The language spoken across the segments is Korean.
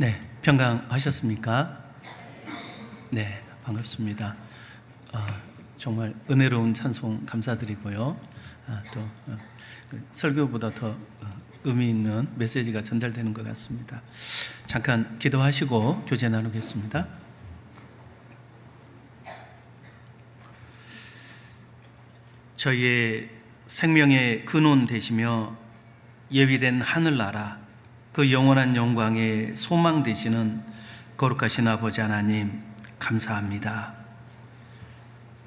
네, 평강하셨습니까? 네, 반갑습니다. 정말 은혜로운 찬송 감사드리고요. 설교보다 더 의미 있는 메시지가 전달되는 것 같습니다. 잠깐 기도하시고 교제 나누겠습니다. 저희의 생명의 근원 되시며 예비된 하늘나라 그 영원한 영광의 소망 되시는 거룩하신 아버지 하나님, 감사합니다.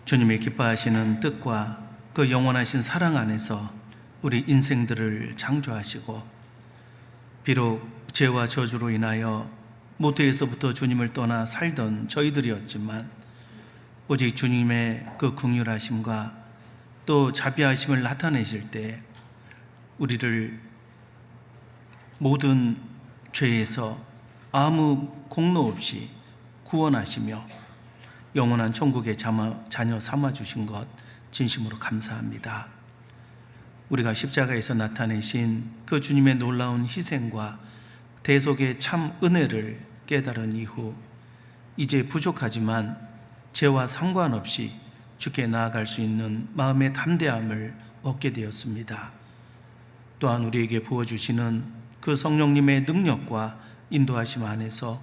주님이 기뻐하시는 뜻과 그 영원하신 사랑 안에서 우리 인생들을 창조하시고, 비록 죄와 저주로 인하여 모태에서부터 주님을 떠나 살던 저희들이었지만 오직 주님의 그 긍휼하심과 또 자비하심을 나타내실 때 우리를 모든 죄에서 아무 공로 없이 구원하시며 영원한 천국의 자녀 삼아주신 것 진심으로 감사합니다. 우리가 십자가에서 나타내신 그 주님의 놀라운 희생과 대속의 참 은혜를 깨달은 이후 이제 부족하지만 죄와 상관없이 주께 나아갈 수 있는 마음의 담대함을 얻게 되었습니다. 또한 우리에게 부어주시는 그 성령님의 능력과 인도하심 안에서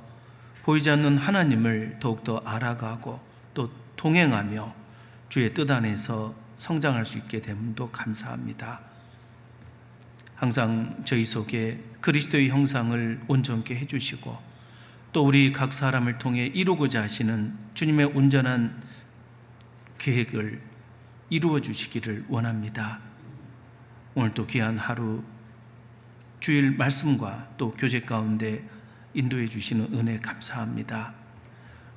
보이지 않는 하나님을 더욱더 알아가고 또 동행하며 주의 뜻 안에서 성장할 수 있게 됨도 감사합니다. 항상 저희 속에 그리스도의 형상을 온전케 해주시고 또 우리 각 사람을 통해 이루고자 하시는 주님의 온전한 계획을 이루어 주시기를 원합니다. 오늘도 귀한 하루 주일 말씀과 또 교제 가운데 인도해 주시는 은혜 감사합니다.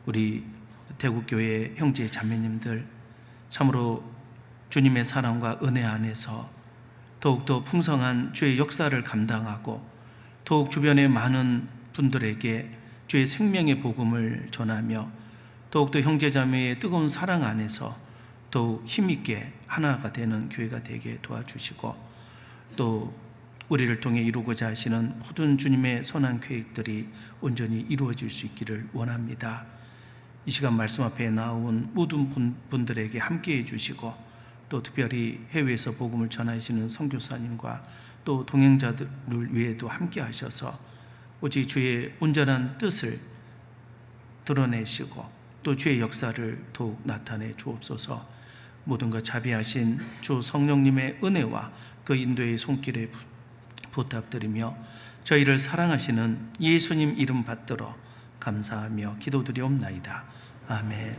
우리 대구교회 형제 자매님들 참으로 주님의 사랑과 은혜 안에서 더욱더 풍성한 주의 역사를 감당하고 더욱 주변의 많은 분들에게 주의 생명의 복음을 전하며 더욱더 형제 자매의 뜨거운 사랑 안에서 더욱 힘있게 하나가 되는 교회가 되게 도와주시고 또 우리를 통해 이루고자 하시는 모든 주님의 선한 계획들이 온전히 이루어질 수 있기를 원합니다. 이 시간 말씀 앞에 나온 모든 분들에게 함께해 주시고 또 특별히 해외에서 복음을 전하시는 선교사님과 또 동행자들을 위해도 함께 하셔서 오직 주의 온전한 뜻을 드러내시고 또 주의 역사를 더욱 나타내 주옵소서. 모든 것 자비하신 주 성령님의 은혜와 그 인도의 손길에 부탁드리며 저희를 사랑하시는 예수님 이름 받들어 감사하며 기도드리옵나이다. 아멘.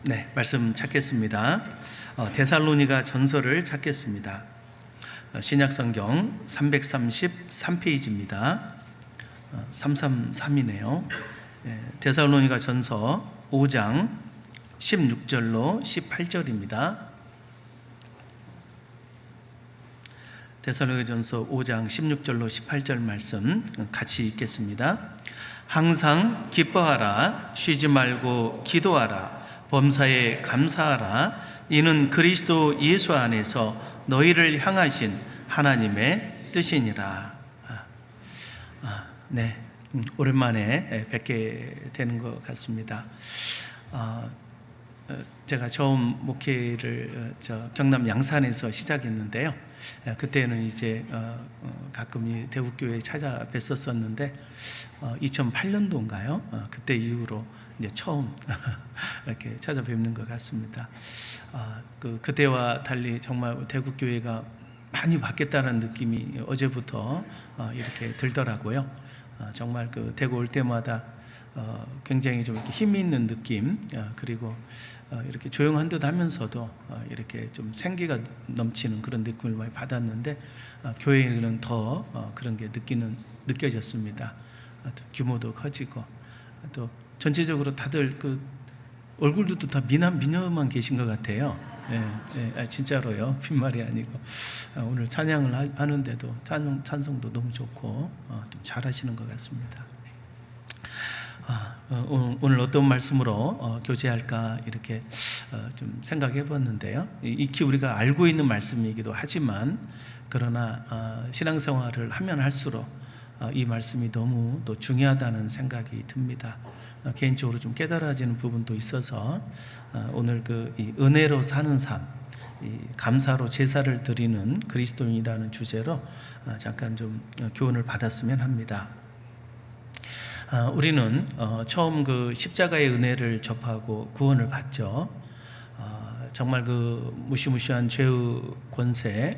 네, 말씀 찾겠습니다. 데살로니가 전서를 찾겠습니다. 신약성경 333페이지입니다. 333이네요. 데살로니가 전서 5장 16절로 18절입니다. 데살로니가전서 5장 16절로 18절 말씀 같이 읽겠습니다. 항상 기뻐하라, 쉬지 말고 기도하라, 범사에 감사하라, 이는 그리스도 예수 안에서 너희를 향하신 하나님의 뜻이니라. 네, 오랜만에 뵙게 되는 것 같습니다. 제가 처음 목회를 경남 양산에서 시작했는데요. 그때는 이제 가끔 대구교회에 찾아뵀었었는데 2008년도인가요? 그때 이후로 이제 처음 이렇게 찾아뵙는 것 같습니다. 그때와 달리 정말 대구교회가 많이 바뀌었다는 느낌이 어제부터 이렇게 들더라고요. 정말 그 대구 올 때마다 굉장히 좀 이렇게 힘이 있는 느낌, 그리고 이렇게 조용한 듯 하면서도 이렇게 좀 생기가 넘치는 그런 느낌을 많이 받았는데 교회는 더 그런 게 느껴졌습니다. 규모도 커지고 또 전체적으로 다들 그 얼굴들도 다 미녀만 계신 것 같아요. 진짜로요. 빈말이 아니고 오늘 찬양을 하는데도 찬송도 너무 좋고 좀 잘하시는 것 같습니다. 오늘 어떤 말씀으로 교제할까 이렇게 좀 생각해 봤는데요. 익히 우리가 알고 있는 말씀이기도 하지만 그러나 신앙생활을 하면 할수록 이 말씀이 너무 또 중요하다는 생각이 듭니다. 개인적으로 좀 깨달아지는 부분도 있어서 오늘 이 은혜로 사는 삶, 이 감사로 제사를 드리는 그리스도인이라는 주제로 잠깐 좀 교훈을 받았으면 합니다. 우리는 처음 그 십자가의 은혜를 접하고 구원을 받죠. 정말 그 무시무시한 죄의 권세,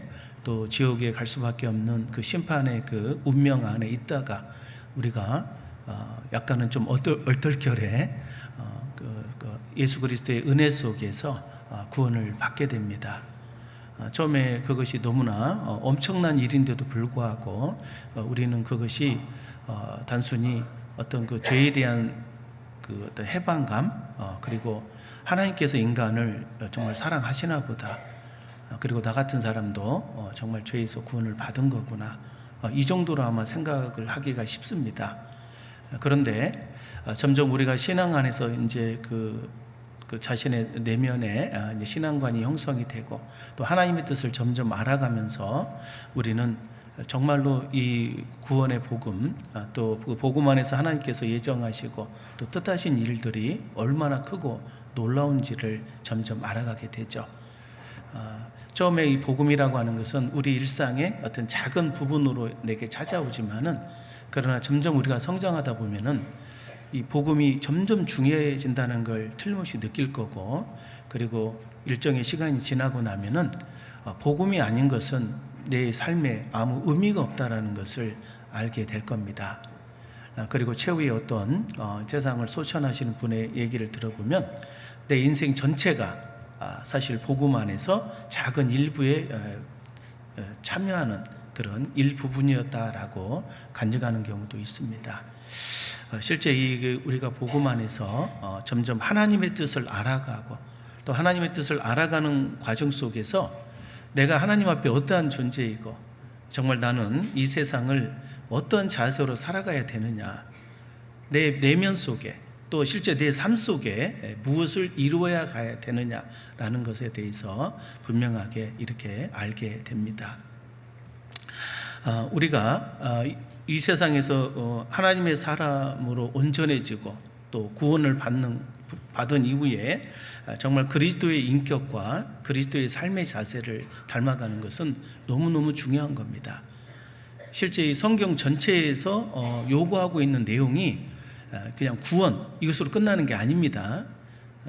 또 지옥에 갈 수밖에 없는 그 심판의 그 운명 안에 있다가 우리가 약간은 좀 얼떨결에 예수 그리스도의 은혜 속에서 구원을 받게 됩니다. 처음에 그것이 너무나 엄청난 일인데도 불구하고 우리는 그것이 단순히 어떤 그 죄에 대한 그 어떤 해방감, 그리고 하나님께서 인간을 정말 사랑하시나 보다, 그리고 나 같은 사람도 정말 죄에서 구원을 받은 거구나, 이 정도로 아마 생각을 하기가 쉽습니다. 그런데 점점 우리가 신앙 안에서 이제 그 자신의 내면에 이제 신앙관이 형성이 되고 또 하나님의 뜻을 점점 알아가면서 우리는 정말로 이 구원의 복음, 또 그 복음 안에서 하나님께서 예정하시고 또 뜻하신 일들이 얼마나 크고 놀라운지를 점점 알아가게 되죠. 처음에 이 복음이라고 하는 것은 우리 일상의 어떤 작은 부분으로 내게 찾아오지만은, 그러나 점점 우리가 성장하다 보면은 이 복음이 점점 중요해진다는 걸 틀림없이 느낄 거고, 그리고 일정의 시간이 지나고 나면은 복음이 아닌 것은 내 삶에 아무 의미가 없다라는 것을 알게 될 겁니다. 그리고 최후의 어떤 세상을 소천하시는 분의 얘기를 들어보면 내 인생 전체가 사실 복음 안에서 작은 일부에 참여하는 그런 일부분이었다라고 간증하는 경우도 있습니다. 실제 우리가 복음 안에서 점점 하나님의 뜻을 알아가고 또 하나님의 뜻을 알아가는 과정 속에서 내가 하나님 앞에 어떠한 존재이고 정말 나는 이 세상을 어떠한 자세로 살아가야 되느냐, 내 내면 속에 또 실제 내 삶 속에 무엇을 이루어야 가야 되느냐라는 것에 대해서 분명하게 이렇게 알게 됩니다. 우리가 이 세상에서 하나님의 사람으로 온전해지고 또 구원을 받은 이후에 정말 그리스도의 인격과 그리스도의 삶의 자세를 닮아가는 것은 너무너무 중요한 겁니다. 실제 이 성경 전체에서 요구하고 있는 내용이 그냥 구원 이것으로 끝나는 게 아닙니다.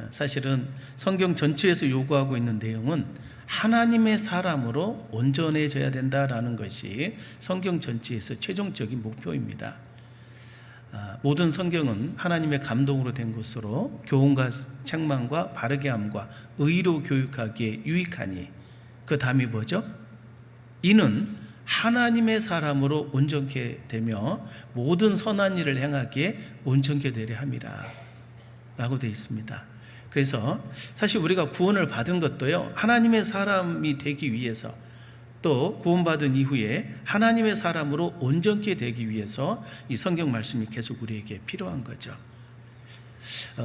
사실은 성경 전체에서 요구하고 있는 내용은 하나님의 사람으로 온전해져야 된다라는 것이 성경 전체에서 최종적인 목표입니다. 모든 성경은 하나님의 감동으로 된 것으로 교훈과 책망과 바르게 함과 의로 교육하기에 유익하니, 그 다음이 뭐죠? 이는 하나님의 사람으로 온전케 되며 모든 선한 일을 행하기에 온전케 되려 함이라 라고 되어 있습니다. 그래서 사실 우리가 구원을 받은 것도요, 하나님의 사람이 되기 위해서, 또 구원받은 이후에 하나님의 사람으로 온전케 되기 위해서 이 성경 말씀이 계속 우리에게 필요한 거죠.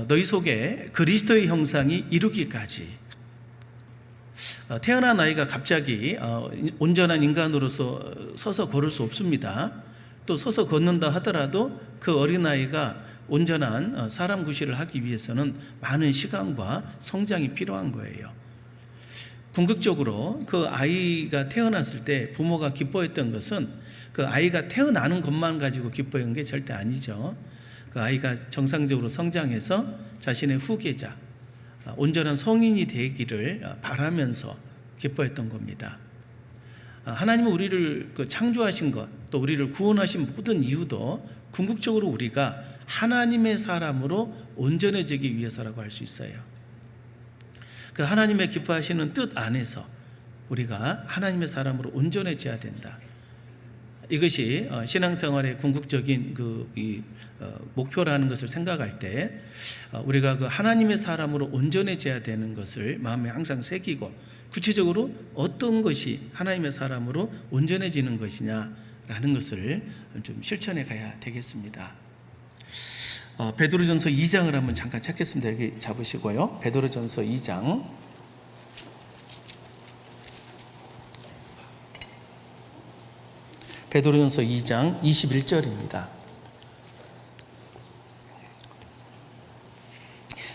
너희 속에 그리스도의 형상이 이루기까지, 태어난 아이가 갑자기 온전한 인간으로서 서서 걸을 수 없습니다. 또 서서 걷는다 하더라도 그 어린아이가 온전한 사람 구실을 하기 위해서는 많은 시간과 성장이 필요한 거예요. 궁극적으로 그 아이가 태어났을 때 부모가 기뻐했던 것은 그 아이가 태어나는 것만 가지고 기뻐한 게 절대 아니죠. 그 아이가 정상적으로 성장해서 자신의 후계자, 온전한 성인이 되기를 바라면서 기뻐했던 겁니다. 하나님은 우리를 창조하신 것, 또 우리를 구원하신 모든 이유도 궁극적으로 우리가 하나님의 사람으로 온전해지기 위해서라고 할 수 있어요. 그 하나님의 기뻐하시는 뜻 안에서 우리가 하나님의 사람으로 온전해져야 된다. 이것이 신앙생활의 궁극적인 목표라는 것을 생각할 때 우리가 그 하나님의 사람으로 온전해져야 되는 것을 마음에 항상 새기고, 구체적으로 어떤 것이 하나님의 사람으로 온전해지는 것이냐라는 것을 좀 실천해 가야 되겠습니다. 베드로전서 2장을 한번 잠깐 찾겠습니다. 여기 잡으시고요. 베드로전서 2장. 베드로전서 2장 21절입니다.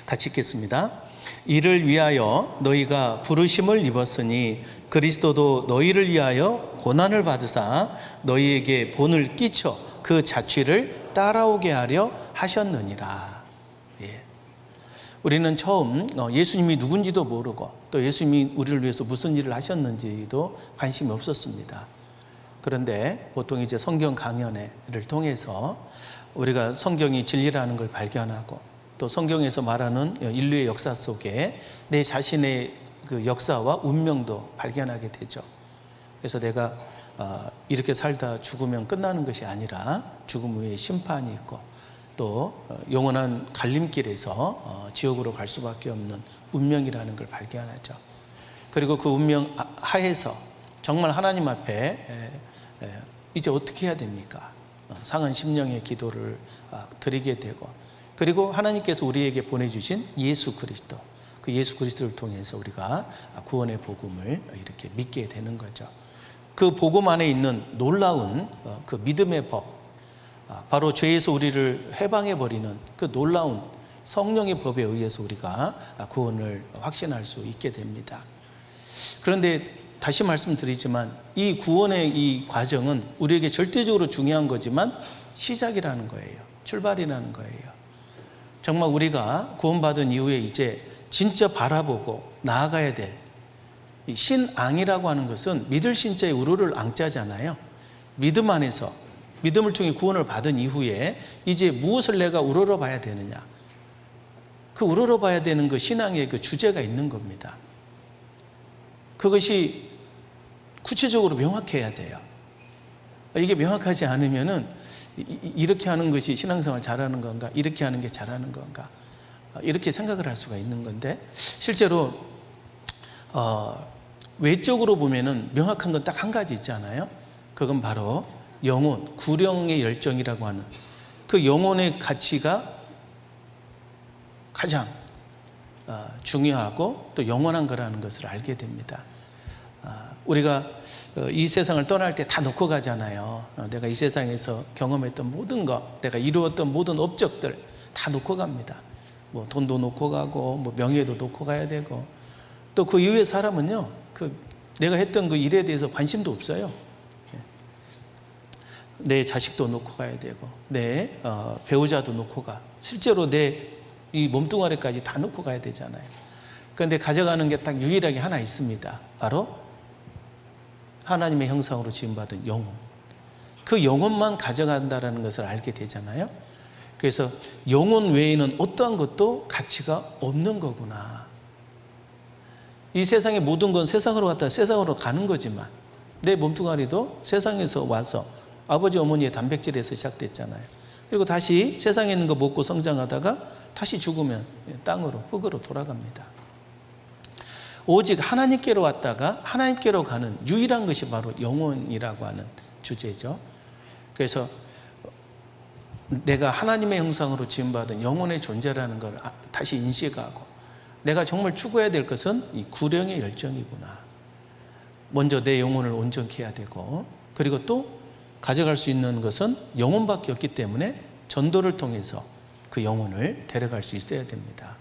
같이 읽겠습니다. 이를 위하여 너희가 부르심을 입었으니 그리스도도 너희를 위하여 고난을 받으사 너희에게 본을 끼쳐 그 자취를 따라오게 하려 하셨느니라. 예. 우리는 처음 예수님이 누군지도 모르고 또 예수님이 우리를 위해서 무슨 일을 하셨는지도 관심이 없었습니다. 그런데 보통 이제 성경 강연회를 통해서 우리가 성경이 진리라는 걸 발견하고 또 성경에서 말하는 인류의 역사 속에 내 자신의 그 역사와 운명도 발견하게 되죠. 그래서 내가 이렇게 살다 죽으면 끝나는 것이 아니라 죽음 후에 심판이 있고 또 영원한 갈림길에서 지옥으로 갈 수밖에 없는 운명이라는 걸 발견하죠. 그리고 그 운명 하에서 정말 하나님 앞에 이제 어떻게 해야 됩니까? 상한 심령의 기도를 드리게 되고 그리고 하나님께서 우리에게 보내주신 예수 그리스도, 그 예수 그리스도를 통해서 우리가 구원의 복음을 이렇게 믿게 되는 거죠. 그 복음 안에 있는 놀라운 그 믿음의 법, 바로 죄에서 우리를 해방해버리는 그 놀라운 성령의 법에 의해서 우리가 구원을 확신할 수 있게 됩니다. 그런데 다시 말씀드리지만 이 구원의 이 과정은 우리에게 절대적으로 중요한 거지만 시작이라는 거예요. 출발이라는 거예요. 정말 우리가 구원받은 이후에 이제 진짜 바라보고 나아가야 될 신앙이라고 하는 것은 믿을 신자의 우르를 앙자잖아요. 믿음 안에서 믿음을 통해 구원을 받은 이후에 이제 무엇을 내가 우러러봐야 되느냐, 그 우러러봐야 되는 그 신앙의 그 주제가 있는 겁니다. 그것이 구체적으로 명확해야 돼요. 이게 명확하지 않으면은 이렇게 하는 것이 신앙생활 잘하는 건가, 이렇게 하는 게 잘하는 건가, 이렇게 생각을 할 수가 있는 건데 실제로 외적으로 보면은 명확한 건 딱 한 가지 있잖아요. 그건 바로 영혼, 구령의 열정이라고 하는 그 영혼의 가치가 가장 중요하고 또 영원한 거라는 것을 알게 됩니다. 우리가 이 세상을 떠날 때 다 놓고 가잖아요. 내가 이 세상에서 경험했던 모든 것, 내가 이루었던 모든 업적들 다 놓고 갑니다. 뭐 돈도 놓고 가고 뭐 명예도 놓고 가야 되고 또 그 이후의 사람은요, 그 내가 했던 그 일에 대해서 관심도 없어요. 내 자식도 놓고 가야 되고 내 배우자도 놓고 가, 실제로 내 이 몸뚱아리까지 다 놓고 가야 되잖아요. 그런데 가져가는 게 딱 유일하게 하나 있습니다. 바로 하나님의 형상으로 지음받은 영혼. 그 영혼만 가져간다는 것을 알게 되잖아요. 그래서 영혼 외에는 어떠한 것도 가치가 없는 거구나. 이 세상의 모든 건 세상으로 갔다 세상으로 가는 거지만 내 몸뚱아리도 세상에서 와서 아버지 어머니의 단백질에서 시작됐잖아요. 그리고 다시 세상에 있는 거 먹고 성장하다가 다시 죽으면 땅으로, 흙으로 돌아갑니다. 오직 하나님께로 왔다가 하나님께로 가는 유일한 것이 바로 영혼이라고 하는 주제죠. 그래서 내가 하나님의 형상으로 지음받은 영혼의 존재라는 걸 다시 인식하고 내가 정말 추구해야 될 것은 이 구령의 열정이구나. 먼저 내 영혼을 온전케 해야 되고 그리고 또 가져갈 수 있는 것은 영혼밖에 없기 때문에 전도를 통해서 그 영혼을 데려갈 수 있어야 됩니다.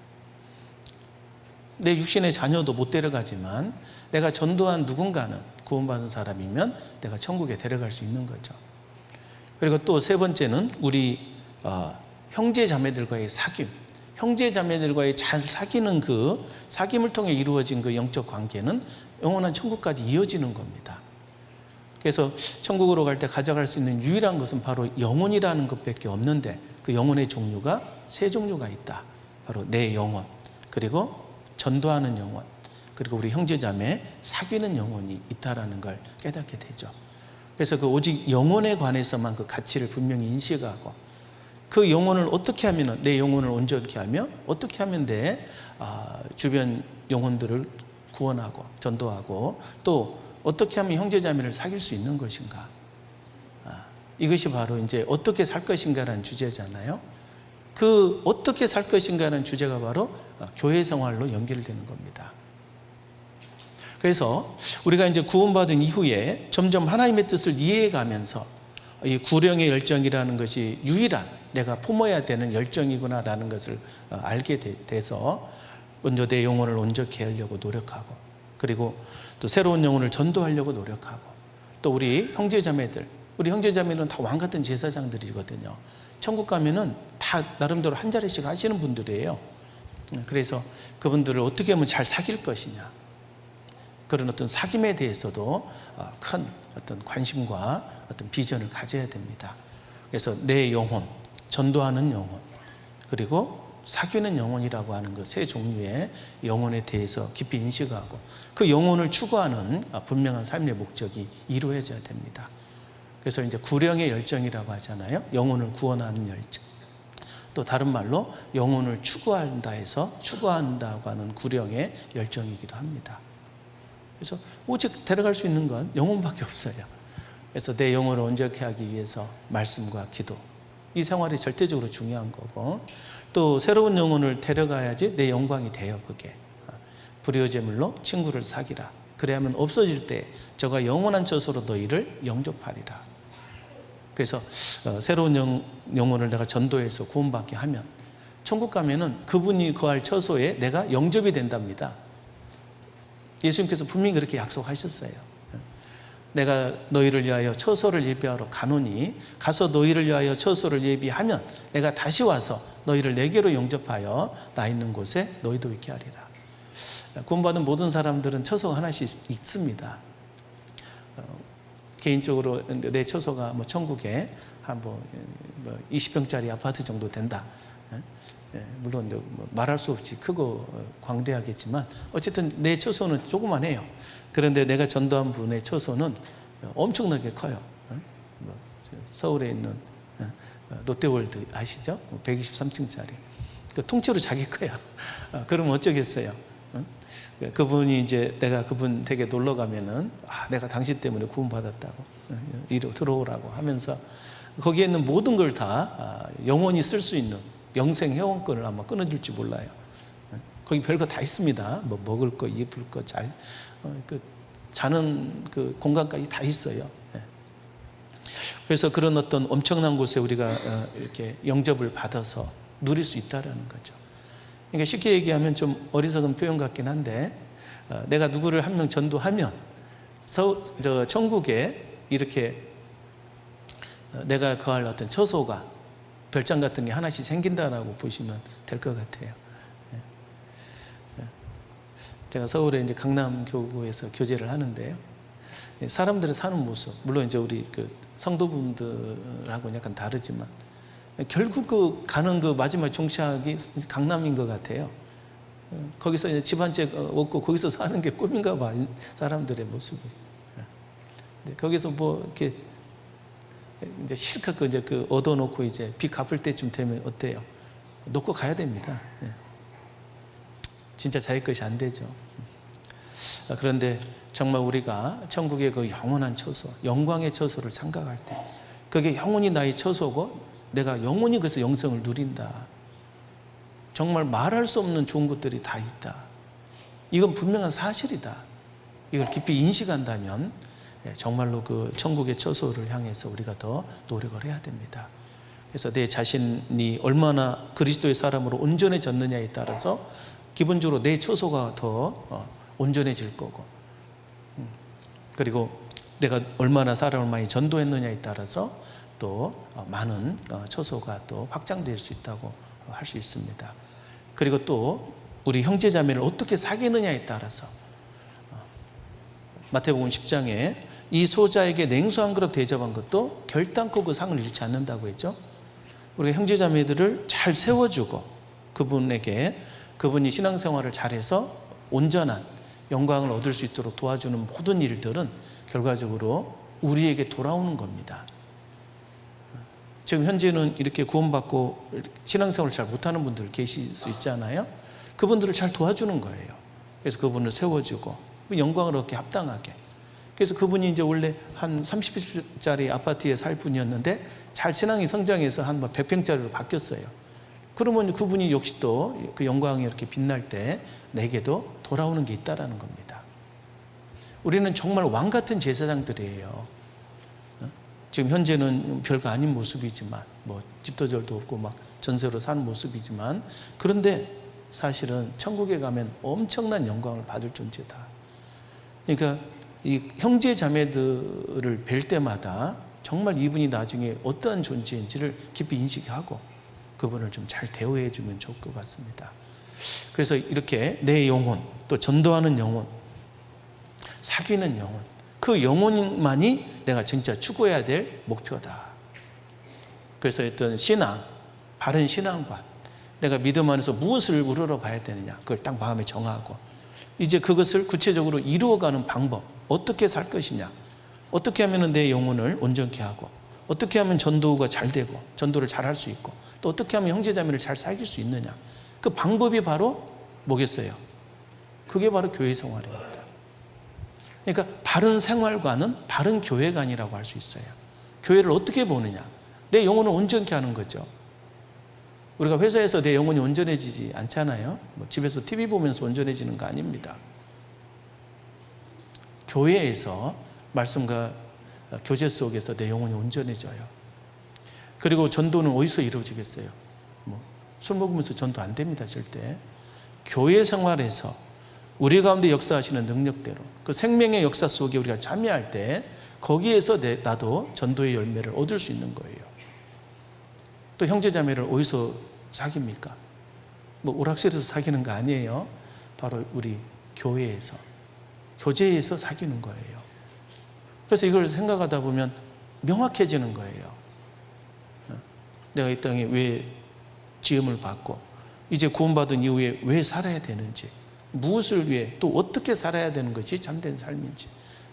내 육신의 자녀도 못 데려가지만 내가 전도한 누군가는 구원받은 사람이면 내가 천국에 데려갈 수 있는 거죠. 그리고 또 세 번째는 우리 형제 자매들과의 사귐, 형제 자매들과의 잘 사귀는 그 사귐을 통해 이루어진 그 영적 관계는 영원한 천국까지 이어지는 겁니다. 그래서 천국으로 갈 때 가져갈 수 있는 유일한 것은 바로 영혼이라는 것밖에 없는데 그 영혼의 종류가 세 종류가 있다. 바로 내 영혼, 그리고 전도하는 영혼, 그리고 우리 형제자매 사귀는 영혼이 있다라는 걸 깨닫게 되죠. 그래서 그 오직 영혼에 관해서만 그 가치를 분명히 인식하고 그 영혼을 어떻게 하면 내 영혼을 온전케 하며 어떻게 하면 내 주변 영혼들을 구원하고 전도하고 또 어떻게 하면 형제자매를 사귈 수 있는 것인가. 이것이 바로 이제 어떻게 살 것인가라는 주제잖아요. 그 어떻게 살 것인가라는 주제가 바로 교회 생활로 연결되는 겁니다. 그래서 우리가 이제 구원받은 이후에 점점 하나님의 뜻을 이해해가면서 이 구령의 열정이라는 것이 유일한 내가 품어야 되는 열정이구나라는 것을 알게 돼서 먼저 내 영혼을 온전케 하려고 노력하고, 그리고 또 새로운 영혼을 전도하려고 노력하고, 또 우리 형제자매들은 다 왕같은 제사장들이거든요. 천국 가면은 다 나름대로 한 자리씩 하시는 분들이에요. 그래서 그분들을 어떻게 하면 잘 사귈 것이냐, 그런 어떤 사귐에 대해서도 큰 어떤 관심과 어떤 비전을 가져야 됩니다. 그래서 내 영혼, 전도하는 영혼, 그리고 사귀는 영혼이라고 하는 그 세 종류의 영혼에 대해서 깊이 인식하고 그 영혼을 추구하는 분명한 삶의 목적이 이루어져야 됩니다. 그래서 이제 구령의 열정이라고 하잖아요. 영혼을 구원하는 열정. 또 다른 말로 영혼을 추구한다 해서 추구한다고 하는 구령의 열정이기도 합니다. 그래서 오직 데려갈 수 있는 건 영혼밖에 없어요. 그래서 내 영혼을 온전케 하기 위해서 말씀과 기도, 이 생활이 절대적으로 중요한 거고, 또 새로운 영혼을 데려가야지 내 영광이 돼요. 그게 불의의 제물로 친구를 사귀라. 그래야만 없어질 때 저가 영원한 처소로 너희를 영접하리라. 그래서 새로운 영혼을 내가 전도해서 구원받게 하면 천국 가면은 그분이 거할 처소에 내가 영접이 된답니다. 예수님께서 분명히 그렇게 약속하셨어요. 내가 너희를 위하여 처소를 예비하러 가노니 가서 너희를 위하여 처소를 예비하면 내가 다시 와서 너희를 내게로 영접하여 나 있는 곳에 너희도 있게 하리라. 구원받은 모든 사람들은 처소가 하나씩 있습니다. 개인적으로 내 처소가 뭐 천국에 한 20평짜리 아파트 정도 된다. 물론 말할 수 없이 크고 광대하겠지만 어쨌든 내 처소는 조그만해요. 그런데 내가 전도한 분의 처소는 엄청나게 커요. 서울에 있는 롯데월드 아시죠? 123층짜리. 통째로 자기 거야. 그러면 어쩌겠어요? 그분이 이제 내가 그분 댁에 놀러 가면은 내가 당신 때문에 구원받았다고 이리 들어오라고 하면서 거기에 있는 모든 걸 다 영원히 쓸 수 있는 영생 회원권을 아마 끊어줄지 몰라요. 거기 별거 다 있습니다. 뭐 먹을 거, 입을 거, 자는 그 공간까지 다 있어요. 그래서 그런 어떤 엄청난 곳에 우리가 이렇게 영접을 받아서 누릴 수 있다라는 거죠. 그러니까 쉽게 얘기하면 좀 어리석은 표현 같긴 한데, 내가 누구를 한 명 전도하면 천국에 이렇게 내가 거할 어떤 처소가 별장 같은 게 하나씩 생긴다라고 보시면 될 것 같아요. 제가 서울에 이제 강남교구에서 교제를 하는데요. 사람들이 사는 모습, 물론 이제 우리 그 성도분들하고는 약간 다르지만 결국 그 가는 그 마지막 종착이 강남인 것 같아요. 거기서 이제 집 한 채 얻고 거기서 사는 게 꿈인가 봐, 사람들의 모습이. 거기서 뭐 이렇게 이제 실컷 그 얻어놓고 이제 빚 갚을 때쯤 되면 어때요? 놓고 가야 됩니다. 진짜 자기 것이 안 되죠. 그런데 정말 우리가 천국의 그 영원한 처소, 영광의 처소를 생각할 때 그게 영원히 나의 처소고 내가 영원히 그래서 영생을 누린다. 정말 말할 수 없는 좋은 것들이 다 있다. 이건 분명한 사실이다. 이걸 깊이 인식한다면 정말로 그 천국의 처소를 향해서 우리가 더 노력을 해야 됩니다. 그래서 내 자신이 얼마나 그리스도의 사람으로 온전해졌느냐에 따라서 기본적으로 내 처소가 더 온전해질 거고, 그리고 내가 얼마나 사람을 많이 전도했느냐에 따라서 또 많은 처소가 또 확장될 수 있다고 할 수 있습니다. 그리고 또 우리 형제자매를 어떻게 사귀느냐에 따라서 마태복음 10장에 이 소자에게 냉수 한 그릇 대접한 것도 결단코 그 상을 잃지 않는다고 했죠. 우리가 형제자매들을 잘 세워주고 그분이 신앙생활을 잘해서 온전한 영광을 얻을 수 있도록 도와주는 모든 일들은 결과적으로 우리에게 돌아오는 겁니다. 지금 현재는 이렇게 구원받고 신앙생활을 잘 못하는 분들 계실 수 있잖아요. 그분들을 잘 도와주는 거예요. 그래서 그분을 세워주고 영광을 얻게 합당하게. 그래서 그분이 이제 원래 한 30평짜리 아파트에 살 분이었는데 잘 신앙이 성장해서 한 100평짜리로 바뀌었어요. 그러면 그분이 역시 또 그 영광이 이렇게 빛날 때 내게도 돌아오는 게 있다라는 겁니다. 우리는 정말 왕 같은 제사장들이에요. 지금 현재는 별거 아닌 모습이지만, 뭐 집도절도 없고 막 전세로 사는 모습이지만, 그런데 사실은 천국에 가면 엄청난 영광을 받을 존재다. 그러니까 이 형제 자매들을 뵐 때마다 정말 이분이 나중에 어떠한 존재인지를 깊이 인식하고 그분을 좀 잘 대우해 주면 좋을 것 같습니다. 그래서 이렇게 내 영혼, 또 전도하는 영혼, 사귀는 영혼, 그 영혼만이 내가 진짜 추구해야 될 목표다. 그래서 어떤 신앙, 바른 신앙관, 내가 믿음 안에서 무엇을 우러러 봐야 되느냐, 그걸 딱 마음에 정하고 이제 그것을 구체적으로 이루어가는 방법, 어떻게 살 것이냐, 어떻게 하면 내 영혼을 온전케 하고, 어떻게 하면 전도가 잘 되고 전도를 잘 할 수 있고, 또 어떻게 하면 형제자매를 잘 사귈 수 있느냐, 그 방법이 바로 뭐겠어요? 그게 바로 교회 생활입니다. 그러니까 바른 생활관은 바른 교회관이라고 할 수 있어요. 교회를 어떻게 보느냐, 내 영혼을 온전케 하는 거죠. 우리가 회사에서 내 영혼이 온전해지지 않잖아요. 뭐 집에서 TV 보면서 온전해지는 거 아닙니다. 교회에서 말씀과 교제 속에서 내 영혼이 온전해져요. 그리고 전도는 어디서 이루어지겠어요? 술 먹으면서 전도 안 됩니다, 절대. 교회 생활에서 우리 가운데 역사하시는 능력대로 그 생명의 역사 속에 우리가 참여할 때 거기에서 나도 전도의 열매를 얻을 수 있는 거예요. 또 형제자매를 어디서 사깁니까? 뭐 오락실에서 사귀는 거 아니에요. 바로 우리 교회에서, 교제에서 사귀는 거예요. 그래서 이걸 생각하다 보면 명확해지는 거예요. 내가 이 땅에 왜 지음을 받고 이제 구원받은 이후에 왜 살아야 되는지, 무엇을 위해 또 어떻게 살아야 되는 것이 참된 삶인지,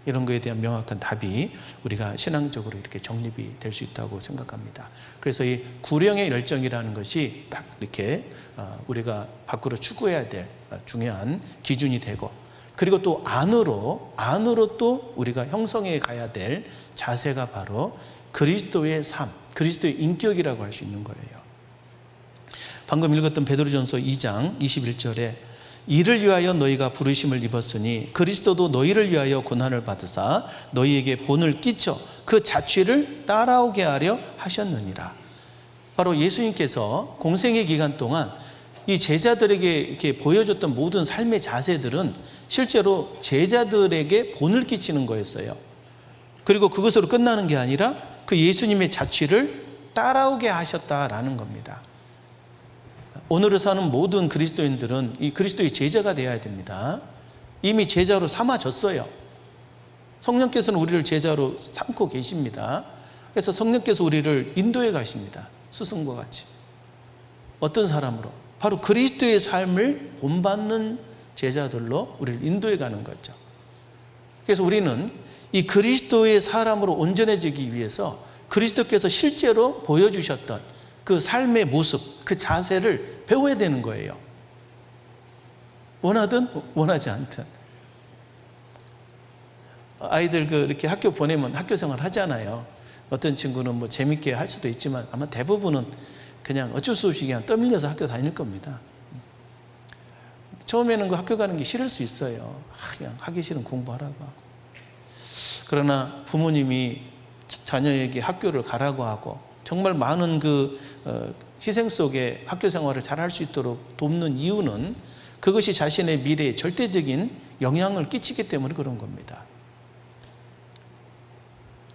이런 것에 대한 명확한 답이 우리가 신앙적으로 이렇게 정립이 될 수 있다고 생각합니다. 그래서 이 구령의 열정이라는 것이 딱 이렇게 우리가 밖으로 추구해야 될 중요한 기준이 되고, 그리고 또 안으로 또 우리가 형성해 가야 될 자세가 바로 그리스도의 삶, 그리스도의 인격이라고 할 수 있는 거예요. 방금 읽었던 베드로전서 2장 21절에 이를 위하여 너희가 부르심을 입었으니 그리스도도 너희를 위하여 고난을 받으사 너희에게 본을 끼쳐 그 자취를 따라오게 하려 하셨느니라. 바로 예수님께서 공생의 기간 동안 이 제자들에게 이렇게 보여줬던 모든 삶의 자세들은 실제로 제자들에게 본을 끼치는 거였어요. 그리고 그것으로 끝나는 게 아니라 그 예수님의 자취를 따라오게 하셨다라는 겁니다. 오늘을 사는 모든 그리스도인들은 이 그리스도의 제자가 되어야 됩니다. 이미 제자로 삼아졌어요. 성령께서는 우리를 제자로 삼고 계십니다. 그래서 성령께서 우리를 인도해 가십니다. 스승과 같이. 어떤 사람으로? 바로 그리스도의 삶을 본받는 제자들로 우리를 인도해 가는 거죠. 그래서 우리는 이 그리스도의 사람으로 온전해지기 위해서 그리스도께서 실제로 보여주셨던 그 삶의 모습, 그 자세를 배워야 되는 거예요. 원하든 원하지 않든. 아이들 이렇게 학교 보내면 학교 생활 하잖아요. 어떤 친구는 뭐 재밌게 할 수도 있지만 아마 대부분은 그냥 어쩔 수 없이 그냥 떠밀려서 학교 다닐 겁니다. 처음에는 그 학교 가는 게 싫을 수 있어요. 그냥 하기 싫은 공부하라고 하고. 그러나 부모님이 자녀에게 학교를 가라고 하고 정말 많은 그 희생 속에 학교 생활을 잘 할 수 있도록 돕는 이유는 그것이 자신의 미래에 절대적인 영향을 끼치기 때문에 그런 겁니다.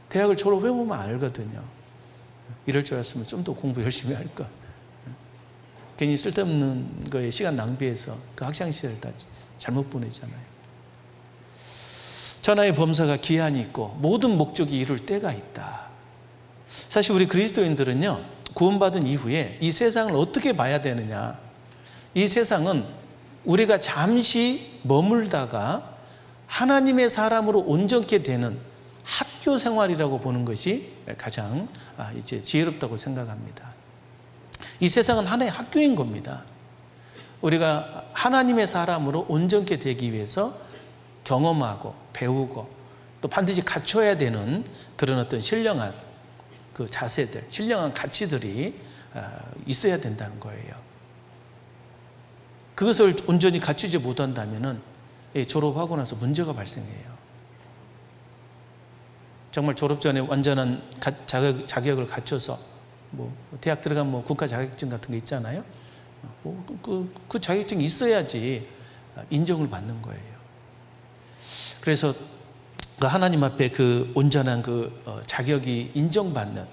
대학을 졸업해보면 알거든요. 이럴 줄 알았으면 좀 더 공부 열심히 할 것. 괜히 쓸데없는 거에 시간 낭비해서 그 학창시절 다 잘못 보내잖아요. 천하의 범사가 기한이 있고 모든 목적이 이룰 때가 있다. 사실 우리 그리스도인들은요, 구원받은 이후에 이 세상을 어떻게 봐야 되느냐. 이 세상은 우리가 잠시 머물다가 하나님의 사람으로 온전케 되는 학교 생활이라고 보는 것이 가장 이제 지혜롭다고 생각합니다. 이 세상은 하나의 학교인 겁니다. 우리가 하나님의 사람으로 온전케 되기 위해서 경험하고 배우고 또 반드시 갖춰야 되는 그런 어떤 신령한 그 자세들, 신령한 가치들이 있어야 된다는 거예요. 그것을 온전히 갖추지 못한다면 졸업하고 나서 문제가 발생해요. 정말 졸업 전에 완전한 자격을 갖춰서 뭐 대학 들어가면 뭐 국가 자격증 같은 게 있잖아요. 그 자격증이 있어야지 인정을 받는 거예요. 그래서 그 하나님 앞에 그 온전한 그 자격이 인정받는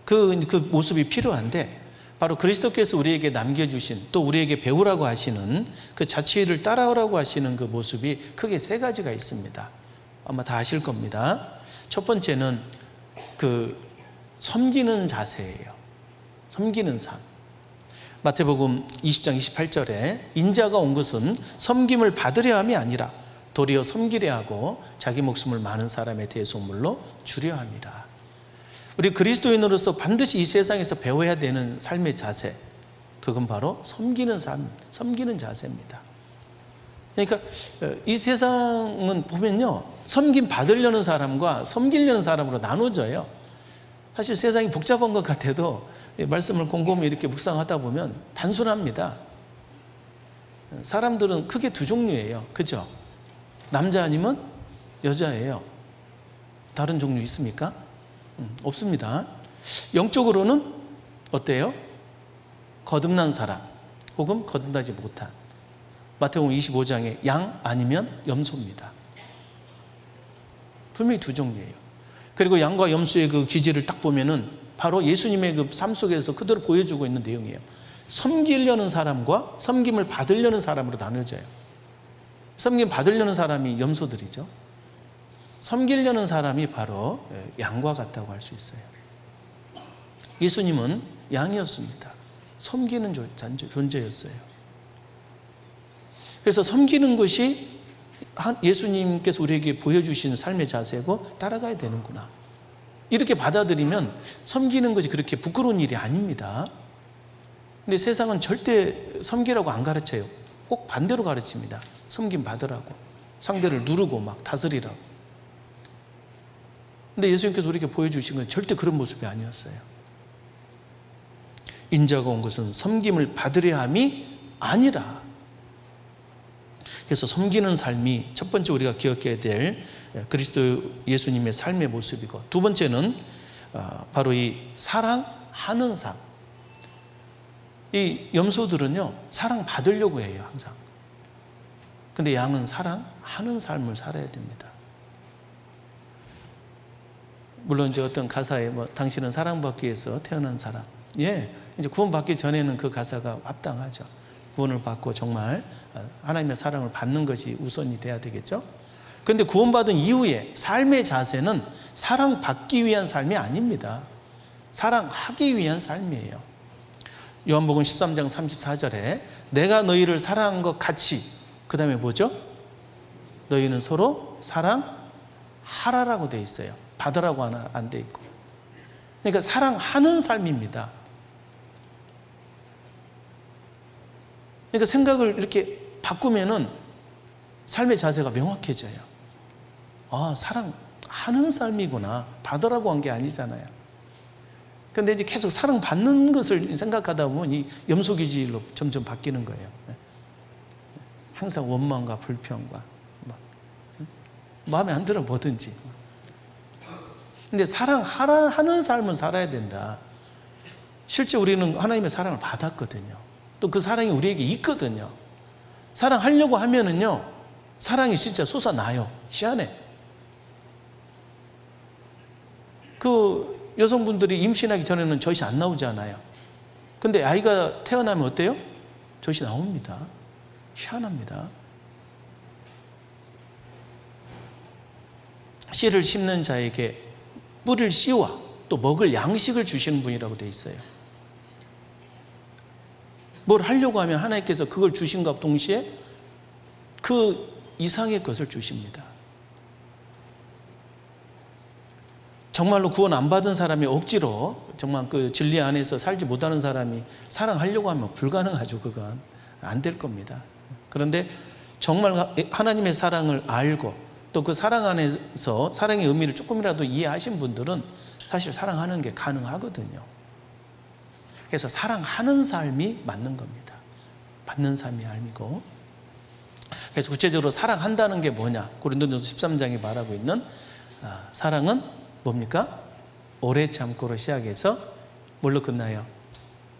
그 모습이 필요한데, 바로 그리스도께서 우리에게 남겨주신, 또 우리에게 배우라고 하시는 그 자취를 따라오라고 하시는 그 모습이 크게 세 가지가 있습니다. 아마 다 아실 겁니다. 첫 번째는 그 섬기는 자세예요. 섬기는 삶. 마태복음 20장 28절에 인자가 온 것은 섬김을 받으려 함이 아니라 도리어 섬기려 하고 자기 목숨을 많은 사람의 대속물로 주려 함이라. 우리 그리스도인으로서 반드시 이 세상에서 배워야 되는 삶의 자세, 그건 바로 섬기는 삶, 섬기는 자세입니다. 그러니까 이 세상은 보면요, 섬김 받으려는 사람과 섬기려는 사람으로 나눠져요. 사실 세상이 복잡한 것 같아도 말씀을 곰곰이 이렇게 묵상하다 보면 단순합니다. 사람들은 크게 두 종류예요. 그죠? 남자 아니면 여자예요. 다른 종류 있습니까? 없습니다. 영적으로는 어때요? 거듭난 사람 혹은 거듭나지 못한. 마태복음 25장에 양 아니면 염소입니다. 분명히 두 종류예요. 그리고 양과 염소의 그 기질을 딱 보면은 바로 예수님의 그 삶 속에서 그대로 보여주고 있는 내용이에요. 섬기려는 사람과 섬김을 받으려는 사람으로 나눠져요. 섬김 받으려는 사람이 염소들이죠. 섬기려는 사람이 바로 양과 같다고 할 수 있어요. 예수님은 양이었습니다. 섬기는 존재였어요. 그래서 섬기는 것이 예수님께서 우리에게 보여주신 삶의 자세고 따라가야 되는구나, 이렇게 받아들이면 섬기는 것이 그렇게 부끄러운 일이 아닙니다. 근데 세상은 절대 섬기라고 안 가르쳐요. 꼭 반대로 가르칩니다. 섬김 받으라고, 상대를 누르고 막 다스리라고. 근데 예수님께서 우리에게 보여주신 건 절대 그런 모습이 아니었어요. 인자가 온 것은 섬김을 받으려 함이 아니라. 그래서 섬기는 삶이 첫 번째 우리가 기억해야 될 그리스도 예수님의 삶의 모습이고, 두 번째는 바로 이 사랑하는 삶. 이 염소들은요, 사랑 받으려고 해요, 항상. 근데 양은 사랑하는 삶을 살아야 됩니다. 물론 이제 어떤 가사에 뭐 당신은 사랑받기 위해서 태어난 사람, 예, 이제 구원받기 전에는 그 가사가 합당하죠. 구원을 받고 정말 하나님의 사랑을 받는 것이 우선이 돼야 되겠죠. 그런데 구원받은 이후에 삶의 자세는 사랑받기 위한 삶이 아닙니다. 사랑하기 위한 삶이에요. 요한복음 13장 34절에 내가 너희를 사랑한 것 같이, 그 다음에 뭐죠? 너희는 서로 사랑하라라고 되어 있어요. 받으라고 안 되어 있고. 그러니까 사랑하는 삶입니다. 그러니까 생각을 이렇게 바꾸면은 삶의 자세가 명확해져요. 아, 사랑하는 삶이구나. 받으라고 한 게 아니잖아요. 그런데 이제 계속 사랑받는 것을 생각하다 보면 이 염소 기질로 점점 바뀌는 거예요. 항상 원망과 불평과 마음에 안 들어 뭐든지. 근데 사랑하는 삶을 살아야 된다. 실제 우리는 하나님의 사랑을 받았거든요. 또 그 사랑이 우리에게 있거든요. 사랑하려고 하면은요, 사랑이 진짜 솟아나요. 희한해. 그 여성분들이 임신하기 전에는 젖이 안 나오잖아요. 근데 아이가 태어나면 어때요? 젖이 나옵니다. 희한합니다. 씨를 심는 자에게 뿌릴 씨와 또 먹을 양식을 주시는 분이라고 되어 있어요. 뭘 하려고 하면 하나님께서 그걸 주신과 동시에 그 이상의 것을 주십니다. 정말로 구원 안 받은 사람이 억지로 정말 그 진리 안에서 살지 못하는 사람이 사랑하려고 하면 불가능하죠. 그건 안 될 겁니다. 그런데 정말 하나님의 사랑을 알고 또 그 사랑 안에서 사랑의 의미를 조금이라도 이해하신 분들은 사실 사랑하는 게 가능하거든요. 그래서 사랑하는 삶이 맞는 겁니다. 받는 삶이 아니고. 그래서 구체적으로 사랑한다는 게 뭐냐? 고린도전서 13장에 말하고 있는 사랑은 뭡니까? 오래 참고로 시작해서 뭘로 끝나요?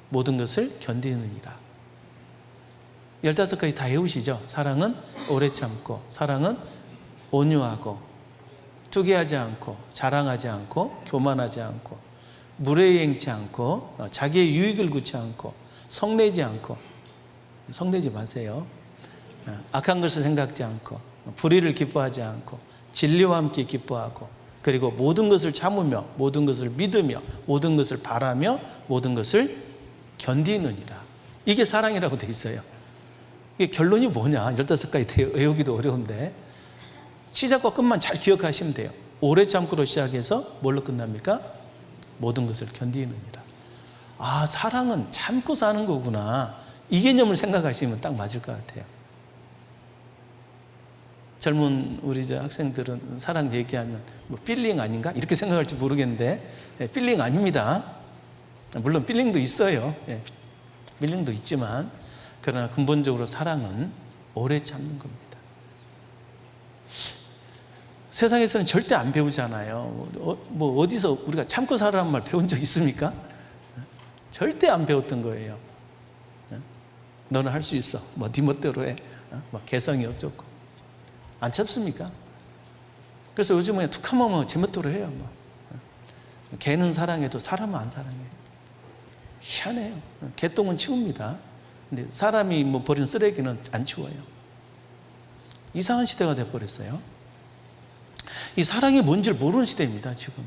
모든 것을 견디느니라. 15가지 다 외우시죠? 사랑은 오래 참고, 사랑은 온유하고, 투기하지 않고, 자랑하지 않고, 교만하지 않고, 무례행치 않고, 자기의 유익을 구치 않고, 성내지 않고, 성내지 마세요. 악한 것을 생각지 않고, 불의를 기뻐하지 않고, 진리와 함께 기뻐하고, 그리고 모든 것을 참으며, 모든 것을 믿으며, 모든 것을 바라며, 모든 것을 견디느니라. 이게 사랑이라고 돼 있어요. 이게 결론이 뭐냐? 15가지 외우기도 어려운데 시작과 끝만 잘 기억하시면 돼요. 오래 참고로 시작해서 뭘로 끝납니까? 모든 것을 견디느니라. 아, 사랑은 참고 사는 거구나. 이 개념을 생각하시면 딱 맞을 것 같아요. 젊은 우리 학생들은 사랑 얘기하면 뭐 필링 아닌가? 이렇게 생각할지 모르겠는데 필링 아닙니다. 물론 필링도 있어요. 필링도 있지만 그러나 근본적으로 사랑은 오래 참는 겁니다. 세상에서는 절대 안 배우잖아요. 뭐 어디서 우리가 참고 살아라는 말 배운 적 있습니까? 절대 안 배웠던 거예요. 너는 할 수 있어. 뭐 네 멋대로 해. 뭐 개성이 어쩌고. 안 참습니까? 그래서 요즘은 툭하면 뭐 제멋대로 해요. 뭐. 개는 사랑해도 사람은 안 사랑해요. 희한해요. 개똥은 치웁니다. 근데 사람이 뭐 버린 쓰레기는 안 치워요. 이상한 시대가 돼버렸어요. 이 사랑이 뭔지를 모르는 시대입니다, 지금.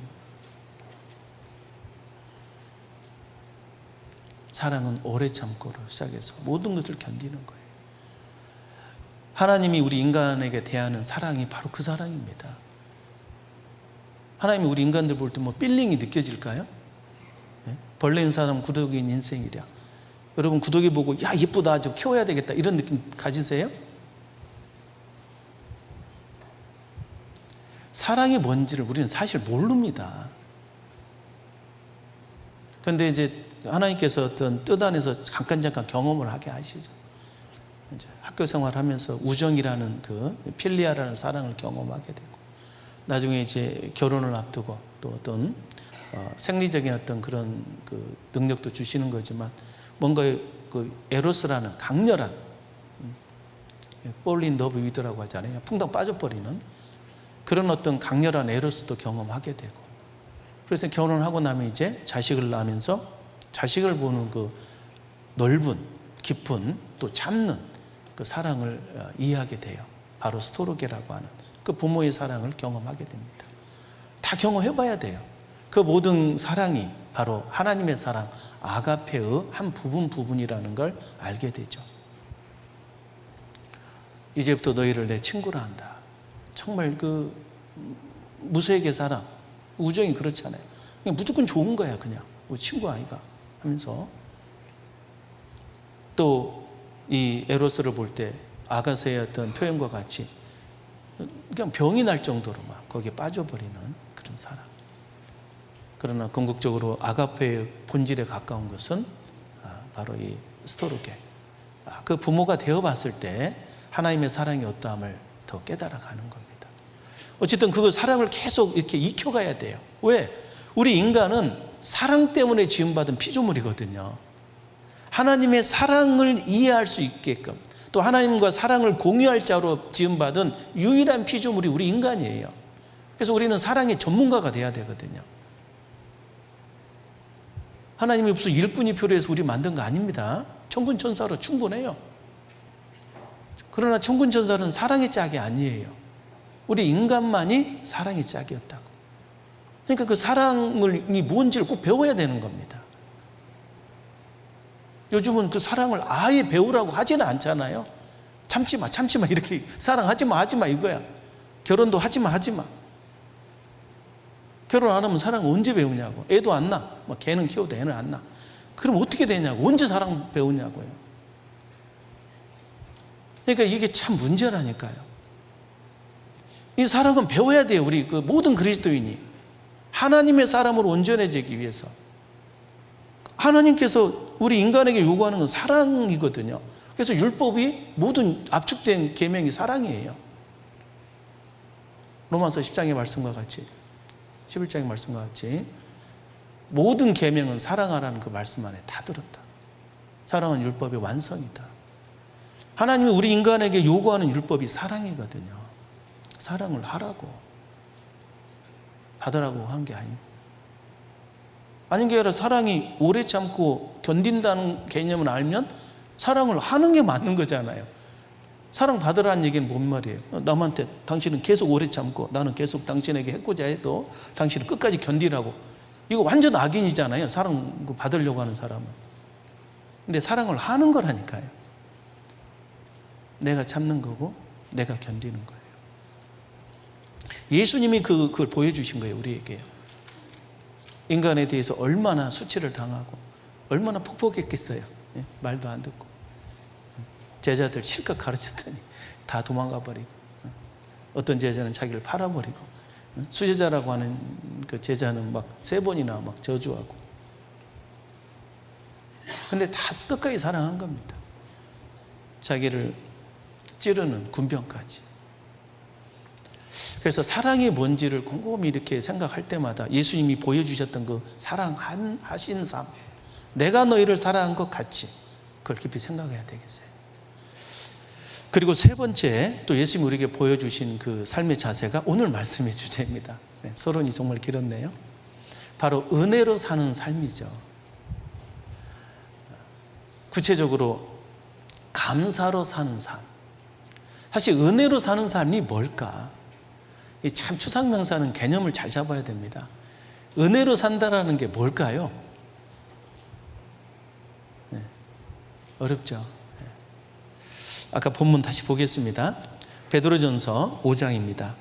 사랑은 오래 참고로 시작해서 모든 것을 견디는 거예요. 하나님이 우리 인간에게 대하는 사랑이 바로 그 사랑입니다. 하나님이 우리 인간들 볼 때 뭐 필링이 느껴질까요? 벌레인 사람 구더기인 인생이랴. 여러분 구더기 보고 야 예쁘다 좀 키워야 되겠다 이런 느낌 가지세요? 사랑이 뭔지를 우리는 사실 모릅니다. 그런데 이제 하나님께서 어떤 뜻 안에서 잠깐 경험을 하게 하시죠. 이제 학교 생활하면서 우정이라는 그 필리아라는 사랑을 경험하게 되고 나중에 이제 결혼을 앞두고 또 어떤 생리적인 어떤 그런 그 능력도 주시는 거지만 뭔가 그 에로스라는 강렬한 fall in love with라고 하잖아요. 풍덩 빠져버리는 그런 어떤 강렬한 에로스도 경험하게 되고 그래서 결혼하고 나면 이제 자식을 낳으면서 자식을 보는 그 넓은 깊은 또 참는 그 사랑을 이해하게 돼요. 바로 스토르게라고 하는 그 부모의 사랑을 경험하게 됩니다. 다 경험해봐야 돼요. 그 모든 사랑이 바로 하나님의 사랑 아가페의 한 부분이라는 걸 알게 되죠. 이제부터 너희를 내 친구라 한다. 정말 그 무색의 사랑, 우정이 그렇잖아요. 그냥 무조건 좋은 거야 그냥 우리 친구 아이가 하면서 또 이 에로스를 볼 때 아가세의 어떤 표현과 같이 그냥 병이 날 정도로 막 거기에 빠져버리는 그런 사랑. 그러나 궁극적으로 아가페의 본질에 가까운 것은 바로 이 스토르게. 그 부모가 되어봤을 때 하나님의 사랑이 어떠함을 더 깨달아가는 겁니다. 어쨌든 그 사랑을 계속 이렇게 익혀가야 돼요. 왜? 우리 인간은 사랑 때문에 지음받은 피조물이거든요. 하나님의 사랑을 이해할 수 있게끔 또 하나님과 사랑을 공유할 자로 지음받은 유일한 피조물이 우리 인간이에요. 그래서 우리는 사랑의 전문가가 돼야 되거든요. 하나님이 무슨 일꾼이 필요해서 우리 만든 거 아닙니다. 천군천사로 충분해요. 그러나 천군천사는 사랑의 짝이 아니에요. 우리 인간만이 사랑의 짝이었다고. 그러니까 그 사랑이 뭔지를 꼭 배워야 되는 겁니다. 요즘은 그 사랑을 아예 배우라고 하지는 않잖아요. 참지 마 이렇게 사랑하지 마 이거야. 결혼도 하지 마. 결혼 안 하면 사랑 언제 배우냐고. 애도 안 낳아. 뭐 개는 키워도 애는 안 낳아. 그럼 어떻게 되냐고. 언제 사랑 배우냐고요. 그러니까 이게 참 문제라니까요. 이 사랑은 배워야 돼요. 우리 그 모든 그리스도인이 하나님의 사람으로 온전해지기 위해서. 하나님께서 우리 인간에게 요구하는 건 사랑이거든요. 그래서 율법이 모든 압축된 계명이 사랑이에요. 로마서 10장의 말씀과 같이 11장의 말씀과 같이 모든 계명은 사랑하라는 그 말씀 안에 다 들었다. 사랑은 율법의 완성이다. 하나님이 우리 인간에게 요구하는 율법이 사랑이거든요. 사랑을 하라고, 받으라고 한 게 아니고. 아닌 게 아니라 사랑이 오래 참고 견딘다는 개념을 알면 사랑을 하는 게 맞는 거잖아요. 사랑 받으라는 얘기는 뭔 말이에요? 남한테 당신은 계속 오래 참고 나는 계속 당신에게 해코자 해도 당신은 끝까지 견디라고. 이거 완전 악인이잖아요. 사랑 받으려고 하는 사람은. 근데 사랑을 하는 거라니까요. 내가 참는 거고 내가 견디는 거예요. 예수님이 그걸 보여주신 거예요. 우리에게요. 인간에 대해서 얼마나 수치를 당하고 얼마나 폭폭했겠어요. 말도 안 듣고 제자들 실컷 가르쳤더니 다 도망가 버리고, 어떤 제자는 자기를 팔아버리고, 수제자라고 하는 그 제자는 막 3번이나 막 저주하고. 근데 다 끝까지 사랑한 겁니다. 자기를 찌르는 군병까지. 그래서 사랑이 뭔지를 곰곰이 이렇게 생각할 때마다 예수님이 보여주셨던 그 사랑하신 삶, 내가 너희를 사랑한 것 같이, 그걸 깊이 생각해야 되겠어요. 그리고 3번째, 또 예수님이 우리에게 보여주신 그 삶의 자세가 오늘 말씀의 주제입니다. 서론이 정말 길었네요. 바로 은혜로 사는 삶이죠. 구체적으로 감사로 사는 삶. 사실 은혜로 사는 삶이 뭘까? 참 추상명사는 개념을 잘 잡아야 됩니다. 은혜로 산다라는 게 뭘까요? 어렵죠. 아까 본문 다시 보겠습니다. 베드로전서 5장입니다.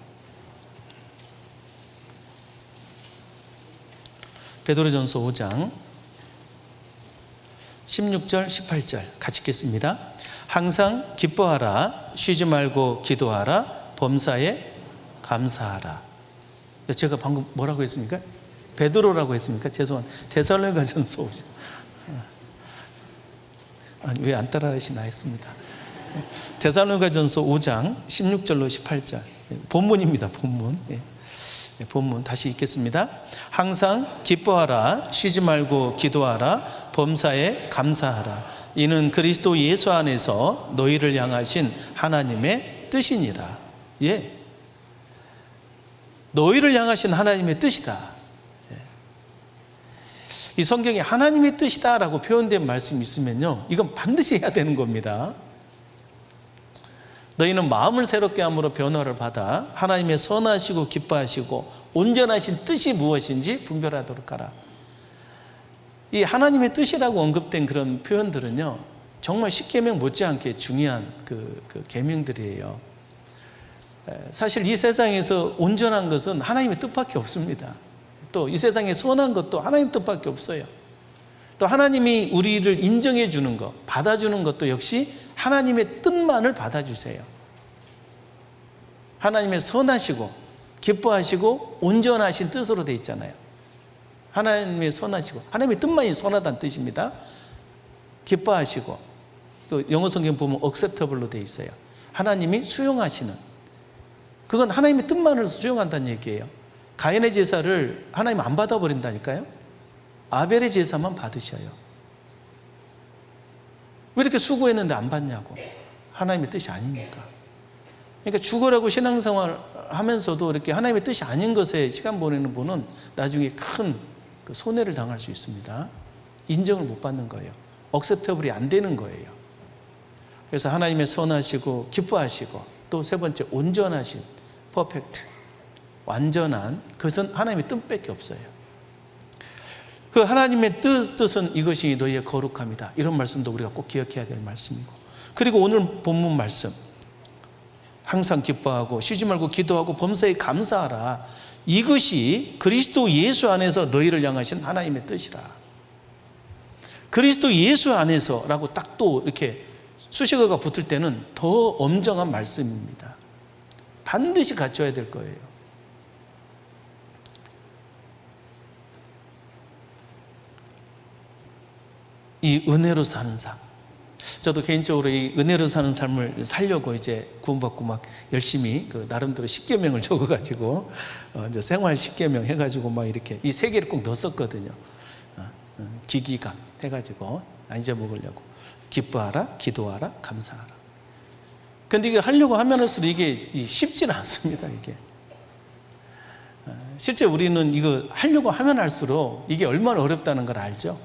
베드로전서 5장 16절 18절 같이 읽겠습니다. 항상 기뻐하라, 쉬지 말고 기도하라, 범사에 감사하라. 제가 방금 뭐라고 했습니까? 베드로라고 했습니까? 죄송합니다. 데살로니가전서 5장. 아니, 왜 안 따라하시나 했습니다. 데살로니가전서 5장 16절로 18절 본문입니다. 본문. 본문 다시 읽겠습니다. 항상 기뻐하라, 쉬지 말고 기도하라, 범사에 감사하라. 이는 그리스도 예수 안에서 너희를 향하신 하나님의 뜻이니라. 예, 너희를 향하신 하나님의 뜻이다. 이 성경에 하나님의 뜻이다라고 표현된 말씀이 있으면요, 이건 반드시 해야 되는 겁니다. 너희는 마음을 새롭게 함으로 변화를 받아 하나님의 선하시고 기뻐하시고 온전하신 뜻이 무엇인지 분별하도록 하라. 이 하나님의 뜻이라고 언급된 그런 표현들은요, 정말 십계명 못지않게 중요한 그 계명들이에요. 사실 이 세상에서 온전한 것은 하나님의 뜻밖에 없습니다. 또 이 세상에 선한 것도 하나님 뜻밖에 없어요. 또 하나님이 우리를 인정해 주는 것, 받아주는 것도 역시 하나님의 뜻만을 받아주세요. 하나님의 선하시고 기뻐하시고 온전하신 뜻으로 되어 있잖아요. 하나님의 선하시고, 하나님의 뜻만이 선하다는 뜻입니다. 기뻐하시고, 또 영어 성경 보면 acceptable로 되어 있어요. 하나님이 수용하시는, 그건 하나님의 뜻만을 수용한다는 얘기예요. 가인의 제사를 하나님 안 받아버린다니까요. 아벨의 제사만 받으셔요. 왜 이렇게 수고했는데 안 받냐고. 하나님의 뜻이 아니니까. 그러니까 죽으라고 신앙생활 하면서도 이렇게 하나님의 뜻이 아닌 것에 시간 보내는 분은 나중에 큰 손해를 당할 수 있습니다. 인정을 못 받는 거예요. 억셉터블이 안 되는 거예요. 그래서 하나님의 선하시고 기뻐하시고, 또 3번째 온전하신 퍼펙트, 완전한, 그것은 하나님의 뜻밖에 없어요. 그 하나님의 뜻은 이것이 너희의 거룩함이다. 이런 말씀도 우리가 꼭 기억해야 될 말씀이고, 그리고 오늘 본문 말씀, 항상 기뻐하고 쉬지 말고 기도하고 범사에 감사하라. 이것이 그리스도 예수 안에서 너희를 향하신 하나님의 뜻이라. 그리스도 예수 안에서라고 딱 또 이렇게 수식어가 붙을 때는 더 엄정한 말씀입니다. 반드시 갖춰야 될 거예요. 이 은혜로 사는 삶. 저도 개인적으로 이 은혜로 사는 삶을 살려고 이제 구원받고 막 열심히 그 나름대로 십계명을 적어가지고 이제 생활 십계명 해가지고 막 이렇게 이 세 개를 꼭 넣었었거든요. 기기감 해가지고 안 잊어먹으려고. 기뻐하라, 기도하라, 감사하라. 근데 이게 하려고 하면 할수록 이게 쉽지는 않습니다. 이게 실제 우리는 이거 하려고 하면 할수록 이게 얼마나 어렵다는 걸 알죠.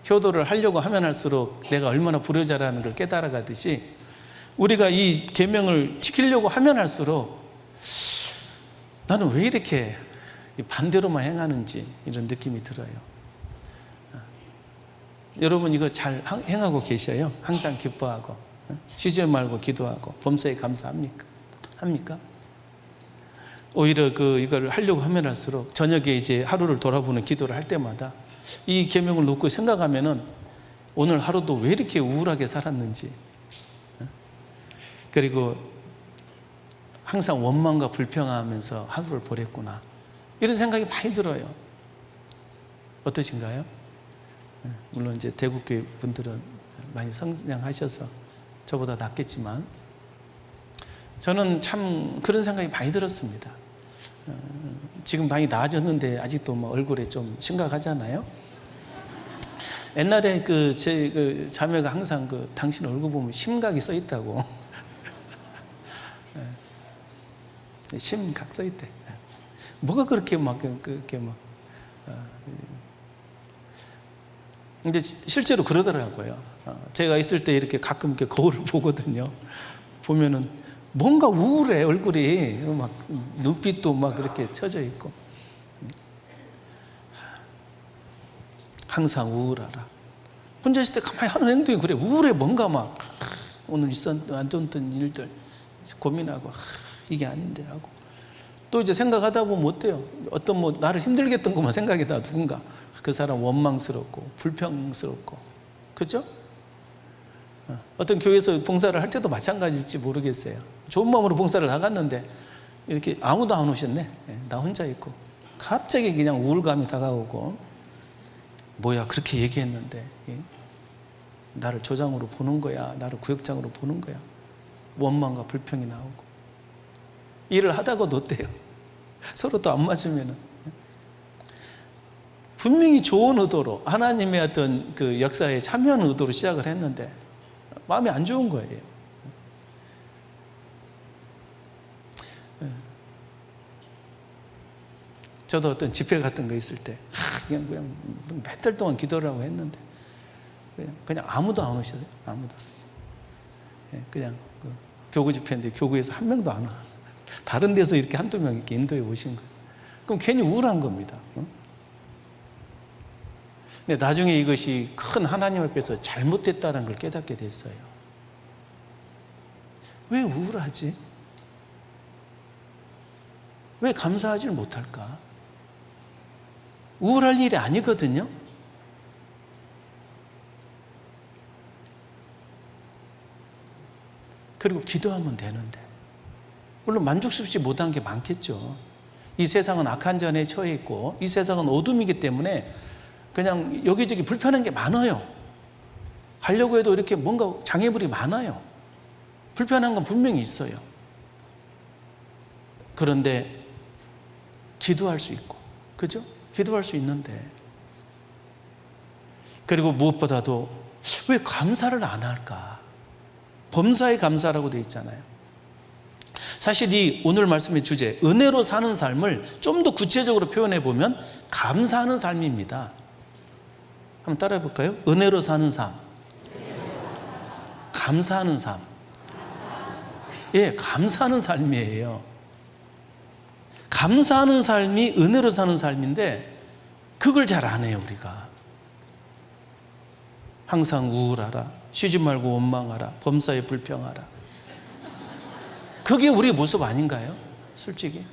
효도를 하려고 하면 할수록 내가 얼마나 불효자라는 걸 깨달아가듯이 우리가 이 계명을 지키려고 하면 할수록 나는 왜 이렇게 반대로만 행하는지 이런 느낌이 들어요. 여러분 이거 잘 행하고 계셔요? 항상 기뻐하고 쉬지 말고 기도하고 범사에 감사합니까? 합니까? 오히려 이걸 하려고 하면 할수록 저녁에 이제 하루를 돌아보는 기도를 할 때마다 이 계명을 놓고 생각하면은 오늘 하루도 왜 이렇게 우울하게 살았는지, 그리고 항상 원망과 불평하면서 하루를 보냈구나, 이런 생각이 많이 들어요. 어떠신가요? 물론 이제 대국교회 분들은 많이 성장하셔서 저보다 낫겠지만 저는 참 그런 생각이 많이 들었습니다. 지금 많이 나아졌는데 아직도 뭐 얼굴에 좀 심각하잖아요. 옛날에 제 자매가 항상 당신 얼굴 보면 심각이 써 있다고. 심각 써 있대. 뭐가 그렇게 근데 실제로 그러더라고요. 제가 있을 때 이렇게 가끔 이렇게 거울을 보거든요. 보면은 뭔가 우울해, 얼굴이. 막 눈빛도 막 그렇게 처져 있고. 항상 우울하라. 혼자 있을 때 가만히 하는 행동이 그래. 우울해. 뭔가 막 오늘 안 좋던 일들 고민하고 이게 아닌데 하고. 또 이제 생각하다 보면 어때요? 어떤 나를 힘들게 했던 것만 생각이 나. 누군가 그 사람 원망스럽고 불평스럽고, 그렇죠? 어떤 교회에서 봉사를 할 때도 마찬가지일지 모르겠어요. 좋은 마음으로 봉사를 나갔는데 이렇게 아무도 안 오셨네. 나 혼자 있고 갑자기 그냥 우울감이 다가오고, 뭐야 그렇게 얘기했는데 나를 조장으로 보는 거야, 나를 구역장으로 보는 거야. 원망과 불평이 나오고, 일을 하다가도 어때요? 서로 또 안 맞으면은 분명히 좋은 의도로 하나님의 어떤 역사에 참여하는 의도로 시작을 했는데 마음이 안 좋은 거예요. 저도 어떤 집회 같은 거 있을 때 그냥 몇 달 동안 기도를 하고 했는데 그냥 아무도 안 오셔요. 아무도 안 오셔요. 그냥 교구 집회인데 교구에서 한 명도 안 와. 다른 데서 이렇게 한두 명 이렇게 인도해 오신 거예요. 그럼 괜히 우울한 겁니다. 근데 나중에 이것이 큰 하나님 앞에서 잘못됐다는 걸 깨닫게 됐어요. 왜 우울하지? 왜 감사하지를 못할까? 우울할 일이 아니거든요. 그리고 기도하면 되는데. 물론 만족스럽지 못한 게 많겠죠. 이 세상은 악한 전에 처해 있고 이 세상은 어둠이기 때문에 그냥 여기저기 불편한 게 많아요. 가려고 해도 이렇게 뭔가 장애물이 많아요. 불편한 건 분명히 있어요. 그런데 기도할 수 있고, 그죠? 기도할 수 있는데, 그리고 무엇보다도 왜 감사를 안 할까? 범사에 감사라고 되어 있잖아요. 사실 이 오늘 말씀의 주제, 은혜로 사는 삶을 좀 더 구체적으로 표현해 보면 감사하는 삶입니다. 한번 따라해 볼까요? 은혜로 사는 삶, 감사하는 삶. 예, 감사하는 삶이에요. 감사하는 삶이 은혜로 사는 삶인데 그걸 잘 안 해요, 우리가. 항상 우울하라, 쉬지 말고 원망하라, 범사에 불평하라. 그게 우리의 모습 아닌가요? 솔직히.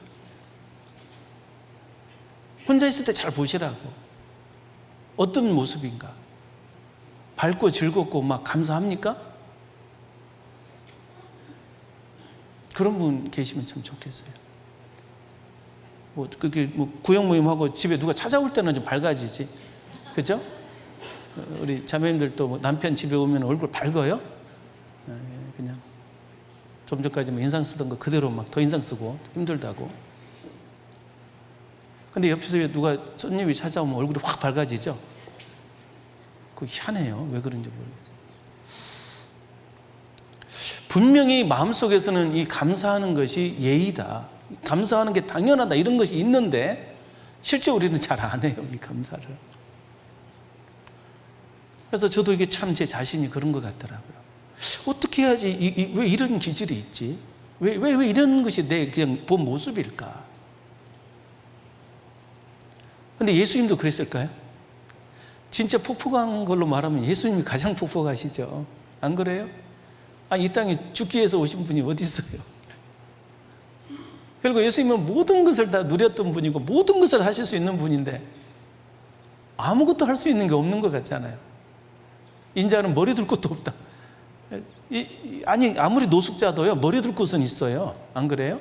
혼자 있을 때 잘 보시라고. 어떤 모습인가? 밝고 즐겁고 막 감사합니까? 그런 분 계시면 참 좋겠어요. 구역 모임하고 집에 누가 찾아올 때는 좀 밝아지지. 그죠? 우리 자매님들도 뭐 남편 집에 오면 얼굴 밝아요? 그냥 좀 전까지 뭐 인상 쓰던 거 그대로 막 더 인상 쓰고 힘들다고. 근데 옆에서 누가 손님이 찾아오면 얼굴이 확 밝아지죠? 그거 희한해요. 왜 그런지 모르겠어요. 분명히 마음속에서는 이 감사하는 것이 예의다, 감사하는 게 당연하다, 이런 것이 있는데 실제 우리는 잘 안 해요, 이 감사를. 그래서 저도 이게 참 제 자신이 그런 것 같더라고요. 어떻게 해야지, 왜 이런 기질이 있지? 왜 이런 것이 내 그냥 본 모습일까? 근데 예수님도 그랬을까요? 진짜 폭포한 걸로 말하면 예수님이 가장 폭포하시죠. 안 그래요? 이 땅에 죽기 위해서 오신 분이 어디 있어요? 그리고 예수님은 모든 것을 다 누렸던 분이고 모든 것을 하실 수 있는 분인데 아무것도 할 수 있는 게 없는 것 같잖아요. 인자는 머리 둘 곳도 없다. 아니, 아무리 노숙자도요, 머리 둘 곳은 있어요. 안 그래요?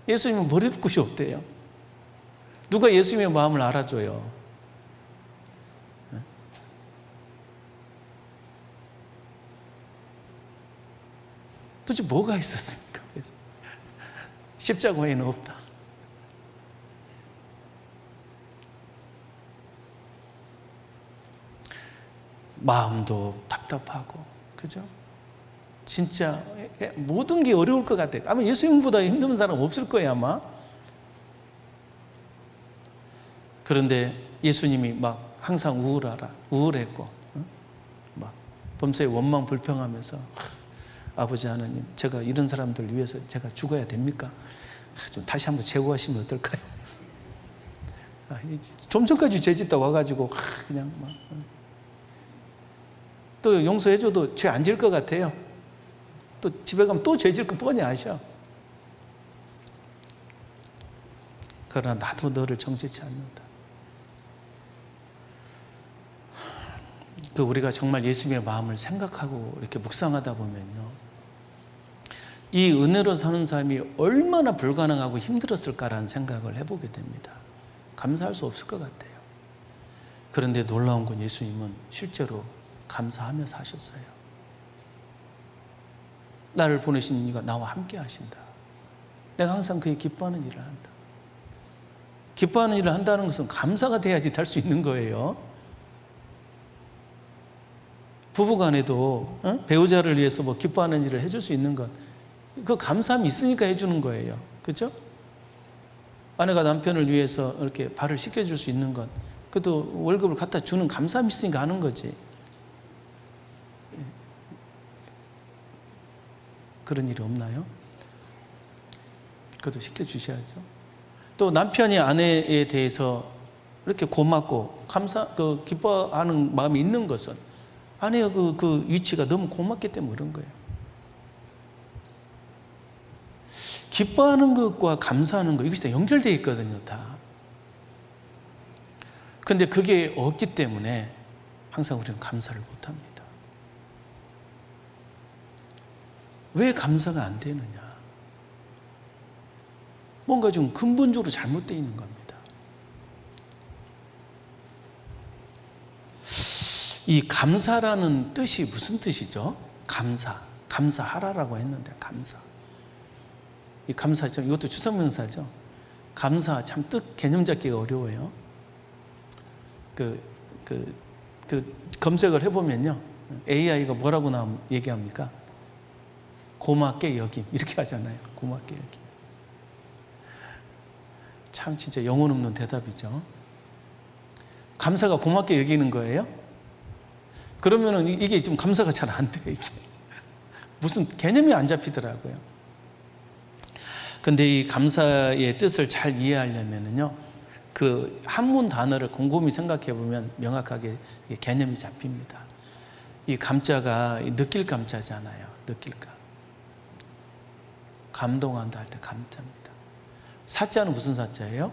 예수님은 머리 둘 곳이 없대요. 누가 예수님의 마음을 알아줘요? 도대체 뭐가 있었습니까? 십자가 외에는 없다. 마음도 답답하고, 그죠? 진짜 모든 게 어려울 것 같아요. 아마 예수님보다 힘든 사람 없을 거예요, 아마. 그런데 예수님이 막 항상 우울했고, 막 범사에 원망 불평하면서, 아버지 하나님, 제가 이런 사람들 위해서 제가 죽어야 됩니까? 좀 다시 한번 재고하시면 어떨까요? 좀 전까지 죄 짓다 와가지고 그냥 막 또 용서해줘도 죄 안 질 것 같아요. 또 집에 가면 또 죄 질 거 뻔히 아셔. 그러나 나도 너를 정죄치 않는다. 우리가 정말 예수님의 마음을 생각하고 이렇게 묵상하다 보면요, 이 은혜로 사는 삶이 얼마나 불가능하고 힘들었을까라는 생각을 해보게 됩니다. 감사할 수 없을 것 같아요. 그런데 놀라운 건 예수님은 실제로 감사하며 사셨어요. 나를 보내신 이가 나와 함께 하신다. 내가 항상 그의 기뻐하는 일을 한다. 기뻐하는 일을 한다는 것은 감사가 돼야지 할 수 있는 거예요. 부부간에도 배우자를 위해서 뭐 기뻐하는 일을 해줄 수 있는 것, 그 감사함이 있으니까 해주는 거예요. 그렇죠? 아내가 남편을 위해서 이렇게 발을 씻겨줄 수 있는 것, 그래도 월급을 갖다 주는 감사함이 있으니까 하는 거지. 그런 일이 없나요? 그것도 씻겨주셔야죠. 또 남편이 아내에 대해서 이렇게 고맙고 기뻐하는 마음이 있는 것은 아내의 그 위치가 너무 고맙기 때문에 그런 거예요. 기뻐하는 것과 감사하는 것, 이것이 다 연결되어 있거든요, 다. 그런데 그게 없기 때문에 항상 우리는 감사를 못합니다. 왜 감사가 안 되느냐? 뭔가 좀 근본적으로 잘못되어 있는 겁니다. 이 감사라는 뜻이 무슨 뜻이죠? 감사하라라고 했는데, 감사. 이 감사, 이것도 추상명사죠. 감사, 참 뜻 개념 잡기가 어려워요. 검색을 해보면요, AI가 뭐라고 얘기합니까? 고맙게 여김, 이렇게 하잖아요. 고맙게 여김. 참 진짜 영혼 없는 대답이죠. 감사가 고맙게 여기는 거예요? 그러면은 이게 좀 감사가 잘 안 돼요, 이게. 무슨 개념이 안 잡히더라고요. 근데 이 감사의 뜻을 잘 이해하려면은요, 그 한문 단어를 곰곰이 생각해 보면 명확하게 개념이 잡힙니다. 이 감자가 느낄 감자잖아요. 느낄 감. 감동한다 할 때 감자입니다. 사자는 무슨 사자예요?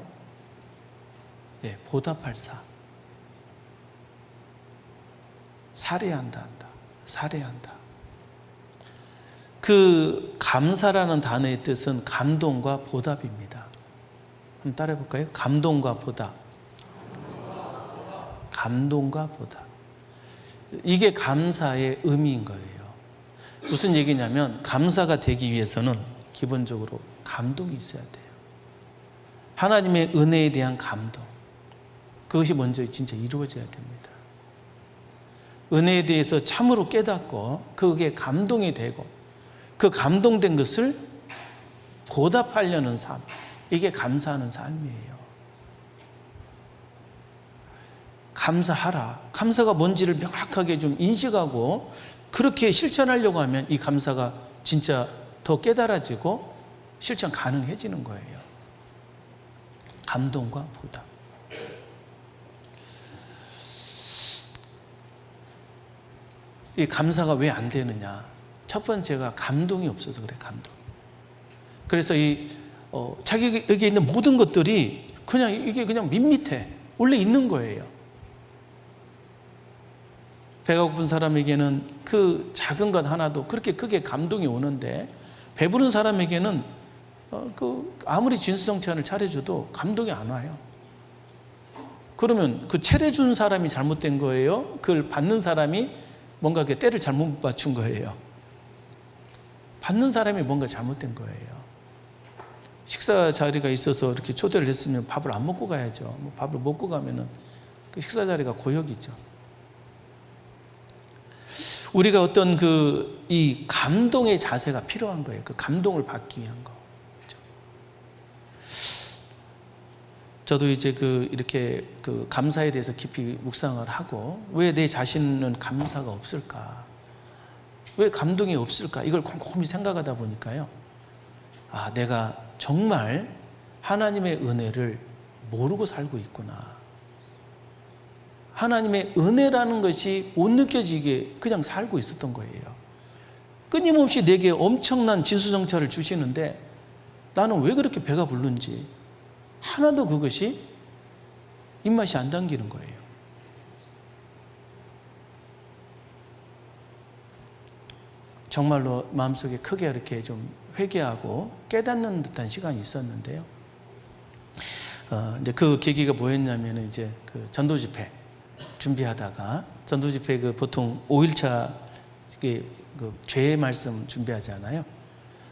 예, 보답할 사. 살해한다. 살해한다. 그 감사라는 단어의 뜻은 감동과 보답입니다. 한번 따라해 볼까요? 감동과 보답. 감동과 보답. 이게 감사의 의미인 거예요. 무슨 얘기냐면 감사가 되기 위해서는 기본적으로 감동이 있어야 돼요. 하나님의 은혜에 대한 감동. 그것이 먼저 진짜 이루어져야 됩니다. 은혜에 대해서 참으로 깨닫고 그게 감동이 되고 그 감동된 것을 보답하려는 삶. 이게 감사하는 삶이에요. 감사하라. 감사가 뭔지를 명확하게 좀 인식하고 그렇게 실천하려고 하면 이 감사가 진짜 더 깨달아지고 실천 가능해지는 거예요. 감동과 보답. 이 감사가 왜 안 되느냐? 첫 번째가 감동이 없어서 그래, 감동. 그래서 자기에게 있는 모든 것들이 이게 그냥 밋밋해. 원래 있는 거예요. 배가 고픈 사람에게는 그 작은 것 하나도 그렇게 크게 감동이 오는데 배부른 사람에게는 아무리 진수성찬을 차려줘도 감동이 안 와요. 그러면 그 차려준 사람이 잘못된 거예요? 그걸 받는 사람이 뭔가 때를 잘못 맞춘 거예요? 받는 사람이 뭔가 잘못된 거예요. 식사 자리가 있어서 이렇게 초대를 했으면 밥을 안 먹고 가야죠. 밥을 먹고 가면은 그 식사 자리가 고역이죠. 우리가 어떤 이 감동의 자세가 필요한 거예요. 그 감동을 받기 위한 거. 그렇죠? 저도 이제 이렇게 감사에 대해서 깊이 묵상을 하고 왜 내 자신은 감사가 없을까? 왜 감동이 없을까? 이걸 곰곰이 생각하다 보니까요. 내가 정말 하나님의 은혜를 모르고 살고 있구나. 하나님의 은혜라는 것이 못 느껴지게 그냥 살고 있었던 거예요. 끊임없이 내게 엄청난 진수성찬을 주시는데 나는 왜 그렇게 배가 부른지 하나도 그것이 입맛이 안 당기는 거예요. 정말로 마음속에 크게 이렇게 좀 회개하고 깨닫는 듯한 시간이 있었는데요. 이제 그 계기가 뭐였냐면 이제 전도 집회 준비하다가 전도 집회 보통 5일차 죄의 말씀 준비하잖아요.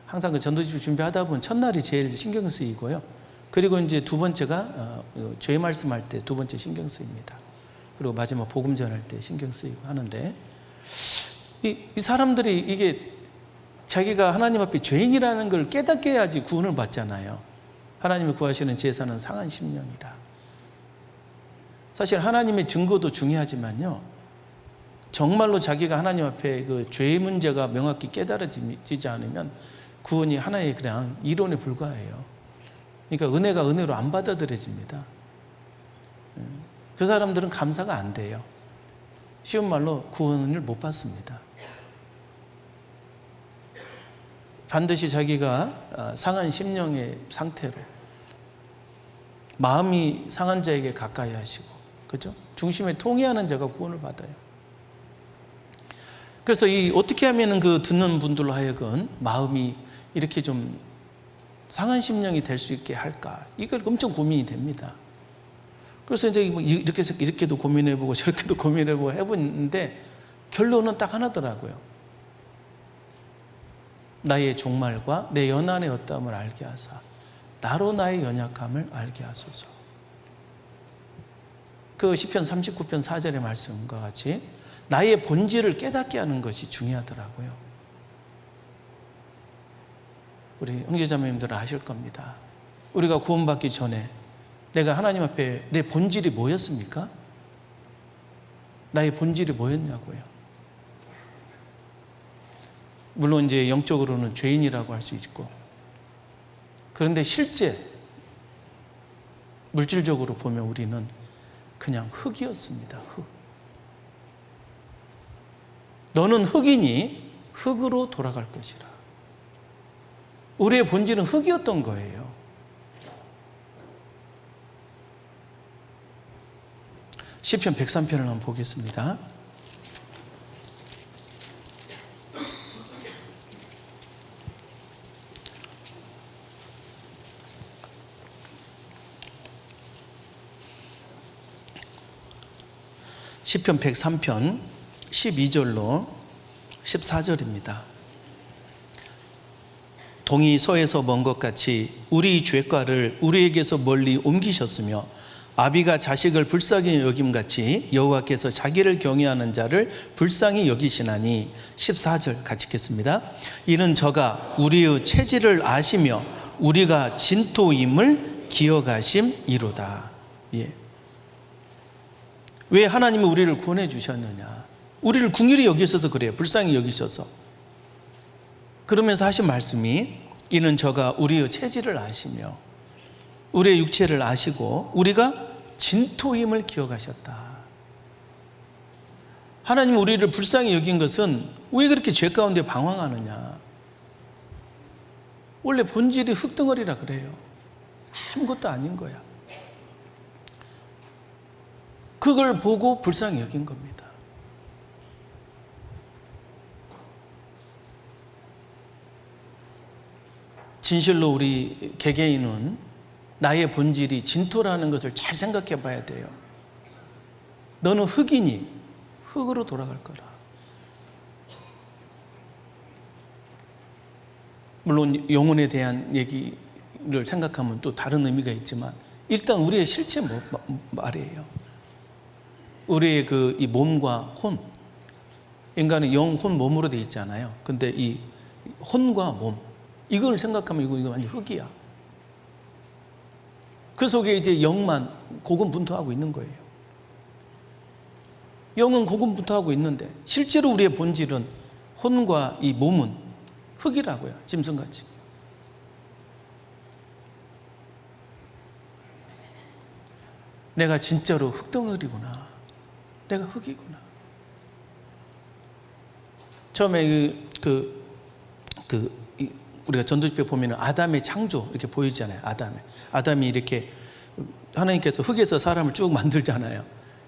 항상 전도 집회 준비하다 보면 첫날이 제일 신경 쓰이고요. 그리고 이제 두 번째가 죄의 말씀할 때 두 번째 신경 쓰입니다. 그리고 마지막 복음 전할 때 신경 쓰이고 하는데 이 사람들이 이게 자기가 하나님 앞에 죄인이라는 걸 깨닫게 해야지 구원을 받잖아요. 하나님이 구하시는 제사는 상한 심령이라. 사실 하나님의 증거도 중요하지만요. 정말로 자기가 하나님 앞에 죄의 문제가 명확히 깨달아지지 않으면 구원이 하나의 그냥 이론에 불과해요. 그러니까 은혜가 은혜로 안 받아들여집니다. 그 사람들은 감사가 안 돼요. 쉬운 말로 구원을 못 받습니다. 반드시 자기가 상한 심령의 상태로 마음이 상한 자에게 가까이 하시고, 그죠? 중심에 통해하는 자가 구원을 받아요. 그래서 어떻게 하면 듣는 분들로 하여금 마음이 이렇게 좀 상한 심령이 될 수 있게 할까? 이걸 엄청 고민이 됩니다. 그래서 이제 이렇게도 고민해보고 저렇게도 고민해보고 해보는데 결론은 딱 하나더라고요. 나의 종말과 내 연한의 어떠함을 알게 하사 나로 나의 연약함을 알게 하소서. 시편 39편 4절의 말씀과 같이 나의 본질을 깨닫게 하는 것이 중요하더라고요. 우리 형제자매님들은 아실 겁니다. 우리가 구원받기 전에 내가 하나님 앞에 내 본질이 뭐였습니까? 나의 본질이 뭐였냐고요. 물론 이제 영적으로는 죄인이라고 할 수 있고, 그런데 실제 물질적으로 보면 우리는 그냥 흙이었습니다. 흙. 너는 흙이니 흙으로 돌아갈 것이라. 우리의 본질은 흙이었던 거예요. 시편 103편을 한번 보겠습니다. 시편 103편 12절로 14절입니다. 동이 서에서 먼 것 같이 우리 죄가를 우리에게서 멀리 옮기셨으며 아비가 자식을 불쌍히 여김같이 여호와께서 자기를 경외하는 자를 불쌍히 여기시나니. 14절 같이 읽겠습니다. 이는 저가 우리의 체질을 아시며 우리가 진토임을 기억하심이로다. 예. 왜 하나님이 우리를 구원해 주셨느냐? 우리를 긍휼히 여기셔서 그래요. 불쌍히 여기셔서. 그러면서 하신 말씀이 이는 저가 우리의 체질을 아시며 우리의 육체를 아시고 우리가 진토임을 기억하셨다. 하나님 우리를 불쌍히 여긴 것은 왜 그렇게 죄 가운데 방황하느냐? 원래 본질이 흙덩어리라 그래요. 아무것도 아닌 거야. 그걸 보고 불쌍히 여긴 겁니다. 진실로 우리 개개인은 나의 본질이 진토라는 것을 잘 생각해 봐야 돼요. 너는 흙이니 흙으로 돌아갈 거라. 물론 영혼에 대한 얘기를 생각하면 또 다른 의미가 있지만 일단 우리의 실체 말이에요. 우리의 이 몸과 혼, 인간은 영, 혼, 몸으로 되어 있잖아요. 근데 이 혼과 몸, 이걸 생각하면 이거 완전 흙이야. 그 속에 이제 영만 고군분투하고 있는 거예요. 영은 고군분투하고 있는데 실제로 우리의 본질은 혼과 이 몸은 흙이라고요. 짐승같이. 내가 진짜로 흙덩어리구나. 내가 흙이구나. 처음에 우리가 전도집회 보면 아담의 창조 이렇게 보이잖아요. 아담이 이렇게 하나님께서 흙에서 사람을 쭉 만들잖아요.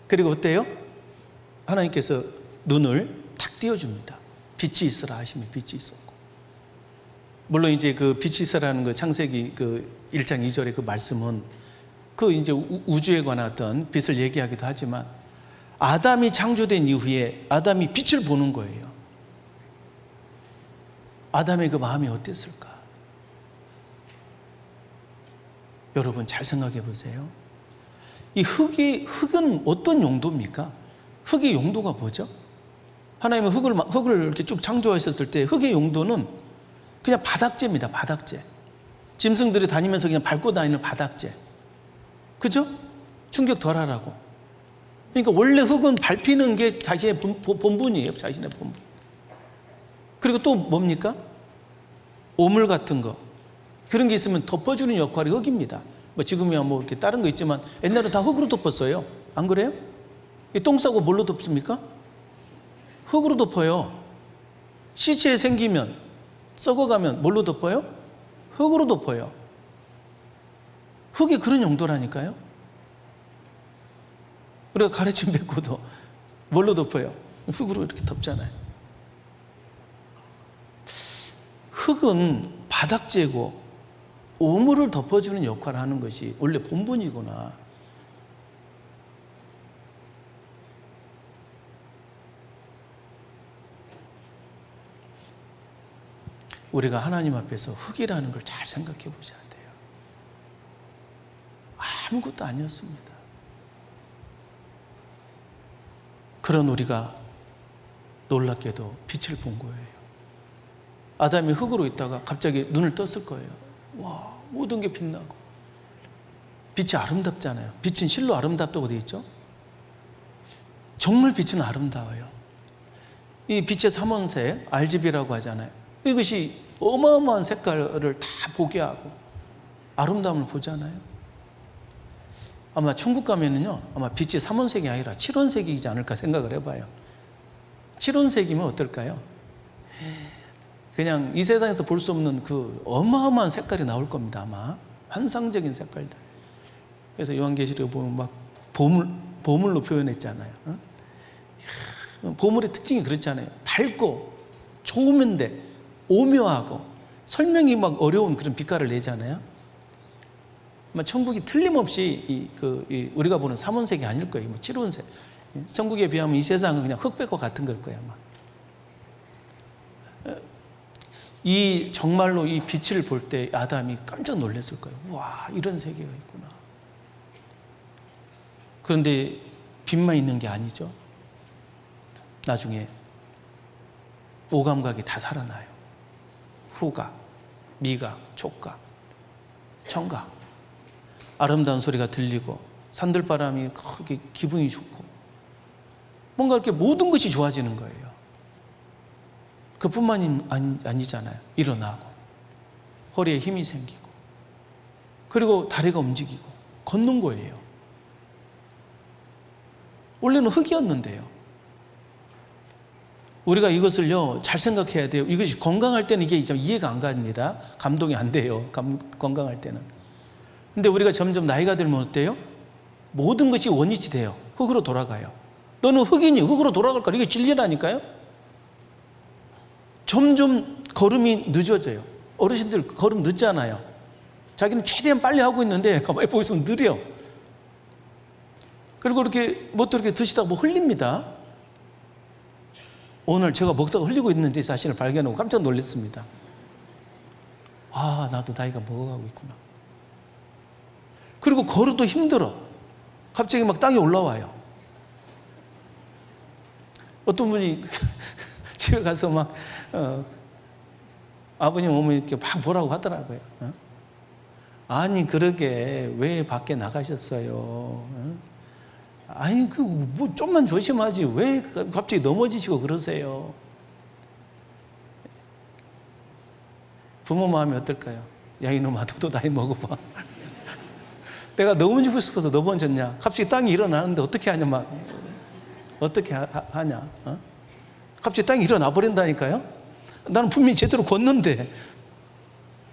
그리고 어때요? 하나님께서 눈을 탁 띄워줍니다. 빛이 있으라 하시면 빛이 있었고. 물론 이제 그 빛이 있으라는 그 창세기 1장 2절의 그 말씀은 이제 우주에 관한 어떤 빛을 얘기하기도 하지만 아담이 창조된 이후에 아담이 빛을 보는 거예요. 아담의 그 마음이 어땠을까? 여러분 잘 생각해 보세요. 이 흙은 어떤 용도입니까? 흙의 용도가 뭐죠? 하나님은 흙을 이렇게 쭉 창조하셨을 때 흙의 용도는 그냥 바닥재입니다. 바닥재. 짐승들이 다니면서 그냥 밟고 다니는 바닥재. 그죠? 충격 덜 하라고. 그러니까 원래 흙은 밟히는 게 자신의 본분이에요. 자신의 본분. 그리고 또 뭡니까? 오물 같은 거. 그런 게 있으면 덮어주는 역할이 흙입니다. 지금이야 이렇게 다른 거 있지만 옛날에 다 흙으로 덮었어요. 안 그래요? 똥 싸고 뭘로 덮습니까? 흙으로 덮어요. 시체 생기면 썩어가면 뭘로 덮어요? 흙으로 덮어요. 흙이 그런 용도라니까요. 우리가 가르침 뱉고도 뭘로 덮어요? 흙으로 이렇게 덮잖아요. 흙은 바닥재고 오물을 덮어주는 역할을 하는 것이 원래 본분이구나. 우리가 하나님 앞에서 흙이라는 걸 잘 생각해 보셔야 돼요. 아무것도 아니었습니다. 그런 우리가 놀랍게도 빛을 본 거예요. 아담이 흙으로 있다가 갑자기 눈을 떴을 거예요. 와, 모든 게 빛나고. 빛이 아름답잖아요. 빛은 실로 아름답다고 되어 있죠. 정말 빛은 아름다워요. 이 빛의 삼원색, RGB라고 하잖아요. 이것이 어마어마한 색깔을 다 보게 하고 아름다움을 보잖아요. 아마 천국 가면은요, 아마 빛이 삼원색이 아니라 칠원색이지 않을까 생각을 해봐요. 칠원색이면 어떨까요? 그냥 이 세상에서 볼 수 없는 그 어마어마한 색깔이 나올 겁니다. 아마 환상적인 색깔들. 그래서 요한계시록에 보면 막 보물로 표현했잖아요. 보물의 특징이 그렇잖아요. 밝고 좋으면데 오묘하고 설명이 막 어려운 그런 빛깔을 내잖아요. 아마 천국이 틀림없이 우리가 보는 삼원색이 아닐 거예요. 칠원색. 천국에 비하면 이 세상은 그냥 흙백과 같은 걸 거야 아마. 이 정말로 이 빛을 볼 때 아담이 깜짝 놀랐을 거예요. 와, 이런 세계가 있구나. 그런데 빛만 있는 게 아니죠. 나중에 오감각이 다 살아나요. 후각, 미각, 촉각, 청각. 아름다운 소리가 들리고 산들바람이 크게 기분이 좋고 뭔가 이렇게 모든 것이 좋아지는 거예요. 그뿐만이 아니잖아요. 일어나고 허리에 힘이 생기고 그리고 다리가 움직이고 걷는 거예요. 원래는 흙이었는데요. 우리가 이것을요 잘 생각해야 돼요. 이것이 건강할 때는 이게 이해가 안 갑니다. 감동이 안 돼요. 건강할 때는. 근데 우리가 점점 나이가 들면 어때요? 모든 것이 원위치 돼요. 흙으로 돌아가요. 너는 흙이니 흙으로 돌아갈 거야. 이게 진리라니까요. 점점 걸음이 늦어져요. 어르신들 걸음 늦잖아요. 자기는 최대한 빨리 하고 있는데 가만히 보고 있으면 느려. 그리고 이렇게 뭣도 이렇게 드시다가 뭐 흘립니다. 오늘 제가 먹다가 흘리고 있는데 자신을 발견하고 깜짝 놀랐습니다. 아, 나도 나이가 먹어가고 있구나. 그리고 걸어도 힘들어. 갑자기 막 땅이 올라와요. 어떤 분이 집에 가서 막 아버님 어머니 이렇게 막 뭐라고 하더라고요. 아니 그러게 왜 밖에 나가셨어요? 아니 그 뭐 좀만 조심하지 왜 갑자기 넘어지시고 그러세요? 부모 마음이 어떨까요? 야 이놈아 너도 나이 먹어봐. 내가 넘어지고 싶어서 넘어졌냐? 갑자기 땅이 일어나는데 어떻게 하냐 막 어떻게 하냐? 갑자기 땅이 일어나 버린다니까요. 나는 분명히 제대로 걷는데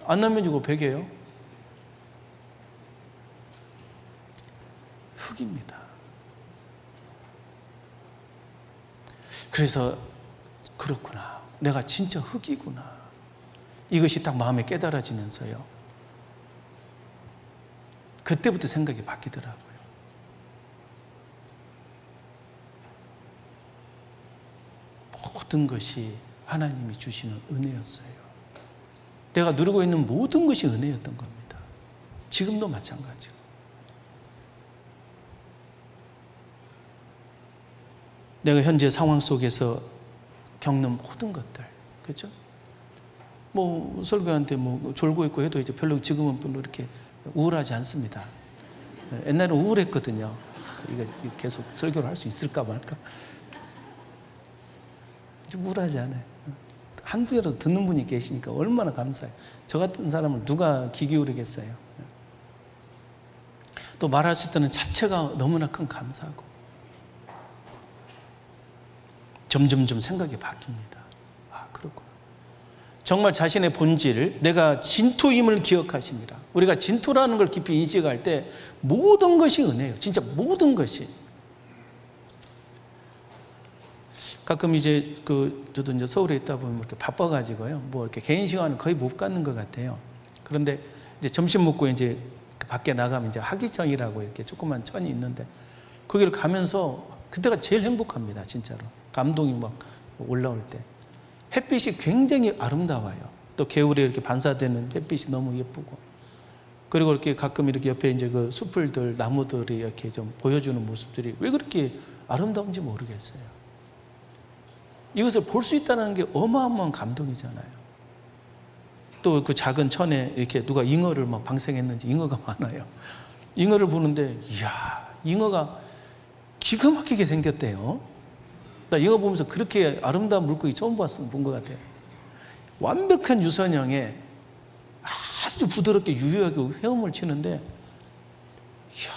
안 넘어지고 베개요. 흙입니다. 그래서 그렇구나. 내가 진짜 흙이구나. 이것이 딱 마음에 깨달아지면서요. 그때부터 생각이 바뀌더라고요. 모든 것이 하나님이 주시는 은혜였어요. 내가 누리고 있는 모든 것이 은혜였던 겁니다. 지금도 마찬가지고. 내가 현재 상황 속에서 겪는 모든 것들, 그렇죠? 뭐 설교한테 뭐 졸고 있고 해도 이제 별로 지금은 별로 이렇게 우울하지 않습니다. 옛날에는 우울했거든요. 이거 계속 설교를 할 수 있을까 말까. 우울하지 않아요. 한국에라도 듣는 분이 계시니까 얼마나 감사해요. 저 같은 사람을 누가 귀 기울이겠어요. 또 말할 수 있다는 자체가 너무나 큰 감사하고 점점점 생각이 바뀝니다. 아 그렇구나. 정말 자신의 본질, 내가 진토임을 기억하십니다. 우리가 진토라는 걸 깊이 인식할 때 모든 것이 은혜예요. 진짜 모든 것이. 가끔 이제 저도 이제 서울에 있다 보면 이렇게 바빠가지고요. 뭐 이렇게 개인 시간은 거의 못 갖는 것 같아요. 그런데 이제 점심 먹고 이제 밖에 나가면 이제 하기천이라고 이렇게 조그만 천이 있는데 거기를 가면서 그때가 제일 행복합니다. 진짜로. 감동이 막 올라올 때. 햇빛이 굉장히 아름다워요. 또 개울에 이렇게 반사되는 햇빛이 너무 예쁘고. 그리고 이렇게 가끔 이렇게 옆에 이제 그 숲들들, 나무들이 이렇게 좀 보여주는 모습들이 왜 그렇게 아름다운지 모르겠어요. 이것을 볼 수 있다는 게 어마어마한 감동이잖아요. 또 그 작은 천에 이렇게 누가 잉어를 막 방생했는지 잉어가 많아요. 잉어를 보는데, 이야, 잉어가 기가 막히게 생겼대요. 나 잉어 보면서 그렇게 아름다운 물고기 처음 본 것 같아요. 완벽한 유선형에 아주 부드럽게 유유하게 헤엄을 치는데, 이야.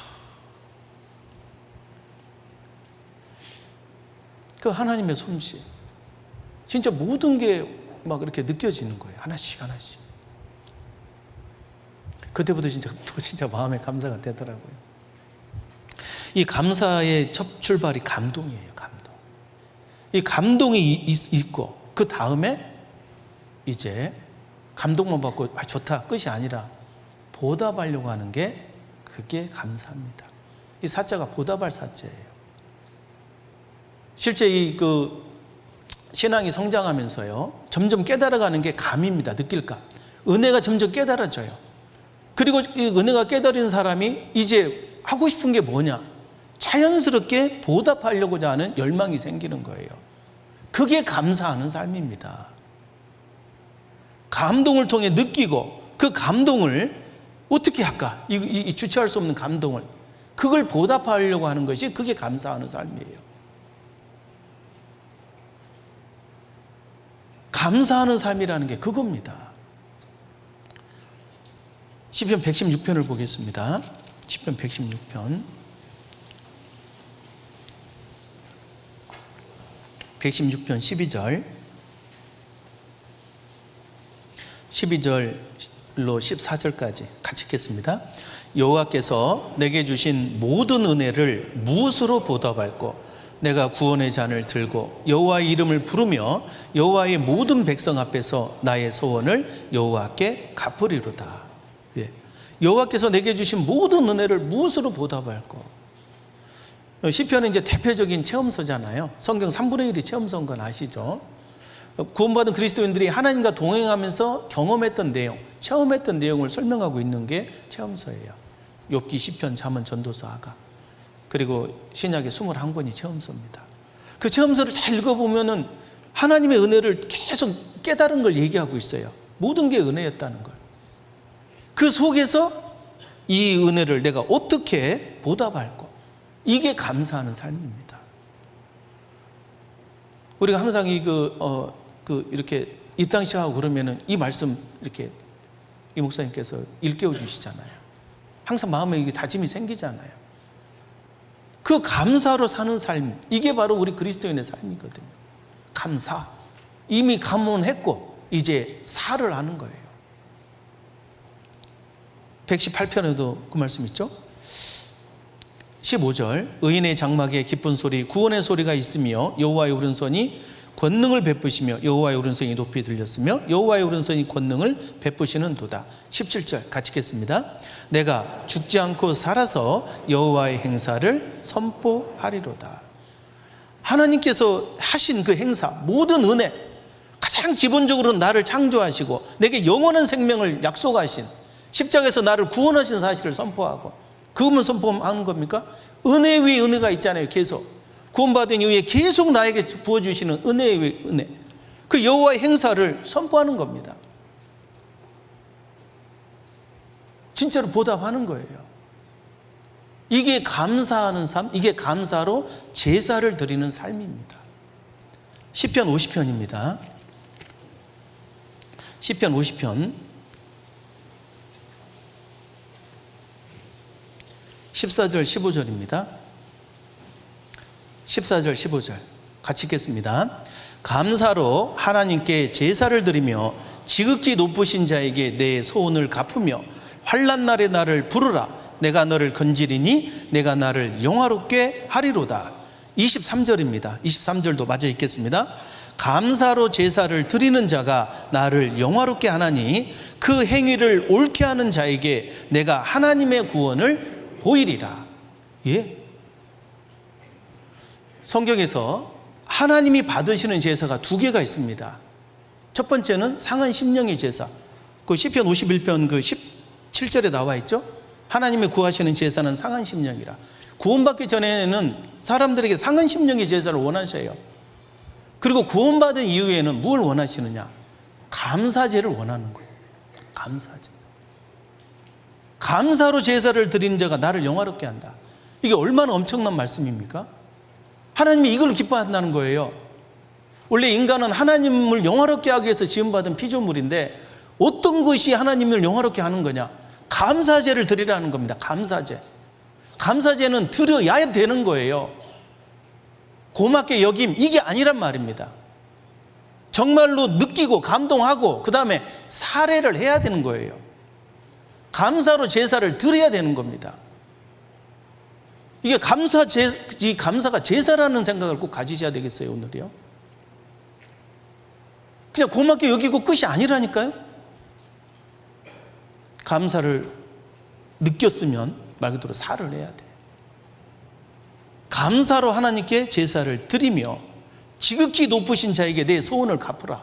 그 하나님의 솜씨. 진짜 모든 게 막 이렇게 느껴지는 거예요. 하나씩 하나씩. 그때부터 진짜 마음에 감사가 되더라고요. 이 감사의 첫 출발이 감동이에요. 감동. 이 감동이 있고 그 다음에 이제 감동만 받고 좋다 끝이 아니라 보답하려고 하는 게 그게 감사입니다. 이 사자가 보답할 사자예요. 실제 신앙이 성장하면서요, 점점 깨달아가는 게 감입니다. 느낄 감. 은혜가 점점 깨달아져요. 그리고 이 은혜가 깨달은 사람이 이제 하고 싶은 게 뭐냐? 자연스럽게 보답하려고자 하는 열망이 생기는 거예요. 그게 감사하는 삶입니다. 감동을 통해 느끼고 그 감동을 어떻게 할까? 이 주체할 수 없는 감동을, 그걸 보답하려고 하는 것이 그게 감사하는 삶이에요. 감사하는 삶이라는 게 그겁니다. 시편 116편을 보겠습니다. 시편 116편 12절 12절로 14절까지 같이 읽겠습니다. 여호와께서 내게 주신 모든 은혜를 무엇으로 보답할꼬? 내가 구원의 잔을 들고 여호와의 이름을 부르며 여호와의 모든 백성 앞에서 나의 소원을 여호와께 갚으리로다. 예. 여호와께서 내게 주신 모든 은혜를 무엇으로 보답할꼬? 시편은 이제 대표적인 체험서잖아요. 성경 3분의 1이 체험서인 건 아시죠? 구원받은 그리스도인들이 하나님과 동행하면서 경험했던 내용, 체험했던 내용을 설명하고 있는 게 체험서예요. 욥기, 시편, 잠언, 전도서, 아가, 그리고 신약의 21권이 체험서입니다. 그 체험서를 잘 읽어보면은 하나님의 은혜를 계속 깨달은 걸 얘기하고 있어요. 모든 게 은혜였다는 걸. 그 속에서 이 은혜를 내가 어떻게 보답할까? 이게 감사하는 삶입니다. 우리가 항상 이렇게 입당시하고 그러면은 이 말씀 이렇게 이 목사님께서 일깨워 주시잖아요. 항상 마음에 이게 다짐이 생기잖아요. 그 감사로 사는 삶, 이게 바로 우리 그리스도인의 삶이거든요. 감사. 이미 감언했고 이제 사를 하는 거예요. 118편에도 그 말씀 있죠? 15절, 의인의 장막에 기쁜 소리, 구원의 소리가 있으며 여호와의 오른손이 권능을 베푸시며 여호와의 오른손이 높이 들렸으며 여호와의 오른손이 권능을 베푸시는 도다. 17절 같이 읽겠습니다. 내가 죽지 않고 살아서 여호와의 행사를 선포하리로다. 하나님께서 하신 그 행사, 모든 은혜, 가장 기본적으로 나를 창조하시고 내게 영원한 생명을 약속하신, 십자가에서 나를 구원하신 사실을 선포하고, 그것만 선포하는 겁니까? 은혜 위에 은혜가 있잖아요. 계속 구원받은 이후에 계속 나에게 부어주시는 은혜 위에 은혜, 그 여호와의 행사를 선포하는 겁니다. 진짜로 보답하는 거예요. 이게 감사하는 삶, 이게 감사로 제사를 드리는 삶입니다. 시편 50편입니다. 시편 50편 14절 15절입니다. 14절 15절 같이 읽겠습니다. 감사로 하나님께 제사를 드리며 지극히 높으신 자에게 내 소원을 갚으며 환난 날에 나를 부르라. 내가 너를 건지리니 내가 나를 영화롭게 하리로다. 23절입니다. 23절도 마저 읽겠습니다. 감사로 제사를 드리는 자가 나를 영화롭게 하나니 그 행위를 옳게 하는 자에게 내가 하나님의 구원을 보이리라. 예. 성경에서 하나님이 받으시는 제사가 두 개가 있습니다. 첫 번째는 상한 심령의 제사. 그 시편 51편 그 17절에 나와 있죠. 하나님이 구하시는 제사는 상한 심령이라. 구원받기 전에는 사람들에게 상한 심령의 제사를 원하셔요. 그리고 구원받은 이후에는 뭘 원하시느냐? 감사제를 원하는 거예요. 감사제. 감사로 제사를 드린 자가 나를 영화롭게 한다. 이게 얼마나 엄청난 말씀입니까? 하나님이 이걸 기뻐한다는 거예요. 원래 인간은 하나님을 영화롭게 하기 위해서 지음받은 피조물인데 어떤 것이 하나님을 영화롭게 하는 거냐? 감사제를 드리라는 겁니다. 감사제. 감사제는 드려야 되는 거예요. 고맙게 여김, 이게 아니란 말입니다. 정말로 느끼고 감동하고 그 다음에 살해를 해야 되는 거예요. 감사로 제사를 드려야 되는 겁니다. 이게 이 감사가 제사라는 생각을 꼭 가지셔야 되겠어요, 오늘이요. 그냥 고맙게 여기고 끝이 아니라니까요. 감사를 느꼈으면 말 그대로 살을 해야 돼. 감사로 하나님께 제사를 드리며 지극히 높으신 자에게 내 소원을 갚으라.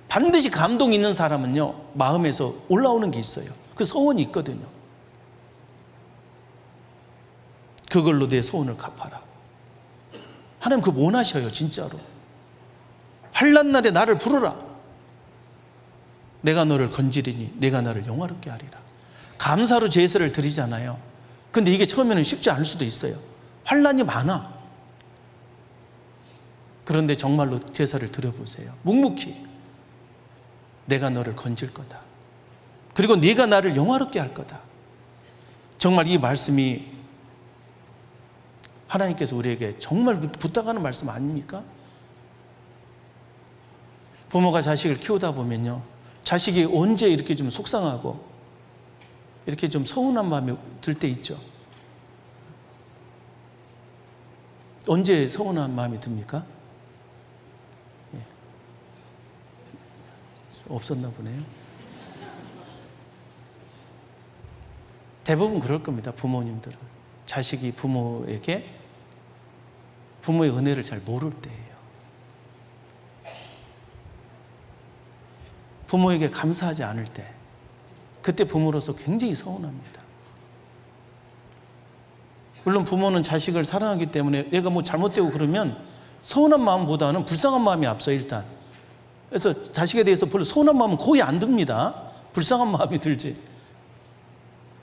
반드시 감동이 있는 사람은요, 마음에서 올라오는 게 있어요. 그 소원이 있거든요. 그걸로 내 소원을 갚아라. 하나님 그거 원하셔요, 진짜로. 환난 날에 나를 부르라. 내가 너를 건지리니 내가 나를 영화롭게 하리라. 감사로 제사를 드리잖아요. 근데 이게 처음에는 쉽지 않을 수도 있어요. 환난이 많아. 그런데 정말로 제사를 드려보세요. 묵묵히 내가 너를 건질 거다. 그리고 네가 나를 영화롭게 할 거다. 정말 이 말씀이 하나님께서 우리에게 정말 부탁하는 말씀 아닙니까? 부모가 자식을 키우다 보면요, 자식이 언제 이렇게 좀 속상하고 이렇게 좀 서운한 마음이 들 때 있죠. 언제 서운한 마음이 듭니까? 예. 없었나 보네요. 대부분 그럴 겁니다. 부모님들은 자식이 부모에게 부모의 은혜를 잘 모를 때예요. 부모에게 감사하지 않을 때, 그때 부모로서 굉장히 서운합니다. 물론 부모는 자식을 사랑하기 때문에 얘가 뭐 잘못되고 그러면 서운한 마음보다는 불쌍한 마음이 앞서 일단. 그래서 자식에 대해서 별로 서운한 마음은 거의 안 듭니다. 불쌍한 마음이 들지.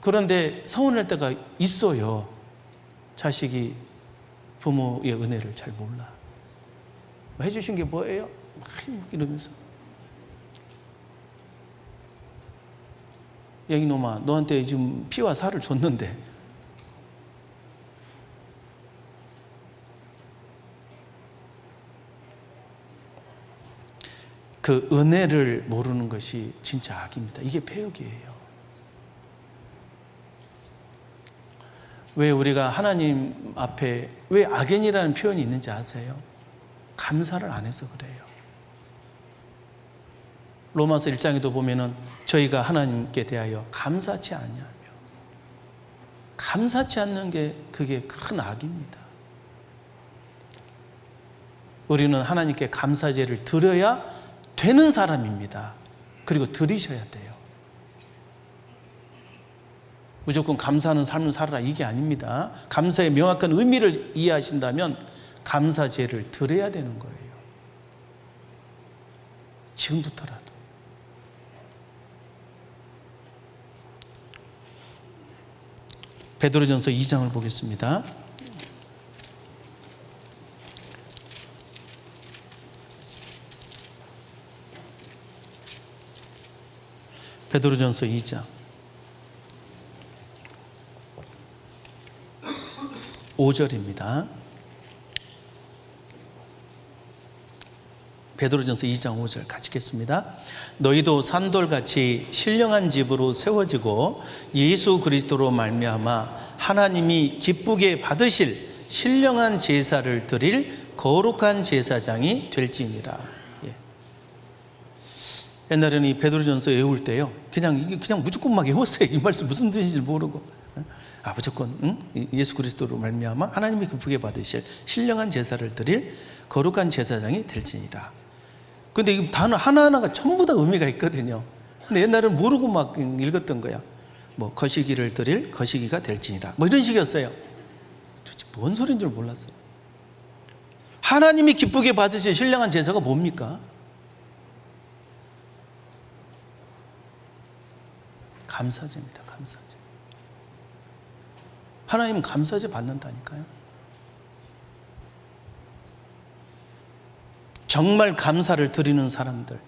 그런데 서운할 때가 있어요. 자식이 부모의 은혜를 잘 몰라. 해주신 게 뭐예요? 막 이러면서. 야, 이놈아, 너한테 지금 피와 살을 줬는데 그 은혜를 모르는 것이 진짜 악입니다. 이게 패역이에요. 왜 우리가 하나님 앞에 왜 악인이라는 표현이 있는지 아세요? 감사를 안 해서 그래요. 로마서 1장에도 보면은 저희가 하나님께 대하여 감사치 않냐며, 감사치 않는 게 그게 큰 악입니다. 우리는 하나님께 감사제를 드려야 되는 사람입니다. 그리고 드리셔야 돼요. 무조건 감사하는 삶을 살아라 이게 아닙니다. 감사의 명확한 의미를 이해하신다면 감사제를 드려야 되는 거예요. 지금부터라도. 베드로전서 2장을 보겠습니다. 베드로전서 2장 5절입니다. 베드로전서 2장 5절 같이 읽겠습니다. 너희도 산돌같이 신령한 집으로 세워지고 예수 그리스도로 말미암아 하나님이 기쁘게 받으실 신령한 제사를 드릴 거룩한 제사장이 될지니라. 예. 옛날에는 이 베드로전서 외울 때요, 그냥 무조건 막 외웠어요. 이 말씀 무슨 뜻인지 모르고. 무조건 예수 그리스도로 말미암아 하나님이 기쁘게 받으실 신령한 제사를 드릴 거룩한 제사장이 될지니라. 근데 이 단어 하나하나가 전부 다 의미가 있거든요. 근데 옛날에는 모르고 막 읽었던 거야. 뭐 거시기를 드릴 거시기가 될지니라, 뭐 이런 식이었어요. 도대체 뭔 소리인 줄 몰랐어요. 하나님이 기쁘게 받으실 신령한 제사가 뭡니까? 감사제입니다. 감사제. 하나님은 감사제 받는다니까요. 정말 감사를 드리는 사람들,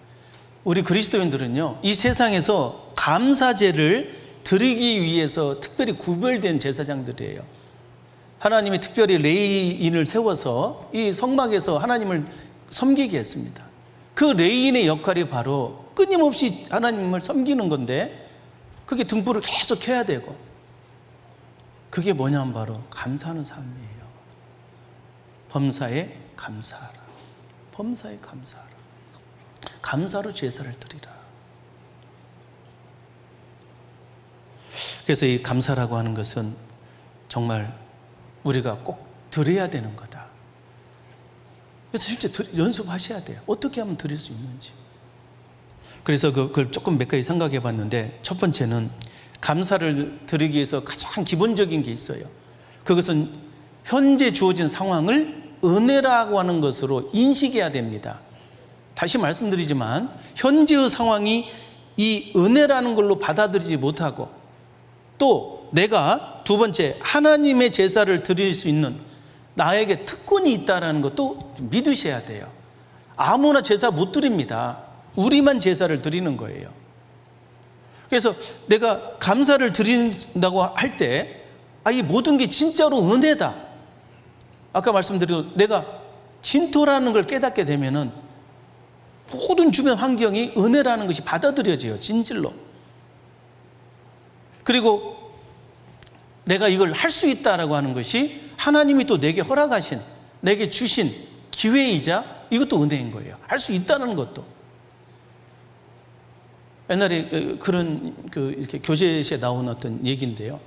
우리 그리스도인들은요, 이 세상에서 감사제를 드리기 위해서 특별히 구별된 제사장들이에요. 하나님이 특별히 레위인을 세워서 이 성막에서 하나님을 섬기게 했습니다. 그 레위인의 역할이 바로 끊임없이 하나님을 섬기는 건데, 그게 등불을 계속 켜야 되고, 그게 뭐냐면 바로 감사하는 삶이에요. 범사에 감사하라. 범사에 감사하라. 감사로 제사를 드리라. 그래서 이 감사라고 하는 것은 정말 우리가 꼭 드려야 되는 거다. 그래서 실제 연습하셔야 돼요. 어떻게 하면 드릴 수 있는지. 그래서 그걸 조금 몇 가지 생각해 봤는데, 첫 번째는 감사를 드리기 위해서 가장 기본적인 게 있어요. 그것은 현재 주어진 상황을 은혜라고 하는 것으로 인식해야 됩니다. 다시 말씀드리지만 현재의 상황이 이 은혜라는 걸로 받아들이지 못하고, 또 내가 두 번째 하나님의 제사를 드릴 수 있는 나에게 특권이 있다는 것도 믿으셔야 돼요. 아무나 제사 못 드립니다. 우리만 제사를 드리는 거예요. 그래서 내가 감사를 드린다고 할 때, 이 모든 게 진짜로 은혜다. 아까 말씀드린 내가 진토라는 걸 깨닫게 되면은 모든 주변 환경이 은혜라는 것이 받아들여져요. 진실로. 그리고 내가 이걸 할 수 있다라고 하는 것이 하나님이 또 내게 허락하신, 내게 주신 기회이자 이것도 은혜인 거예요. 할 수 있다는 것도. 옛날에 그런 이렇게 교재시에 나온 어떤 얘기인데요.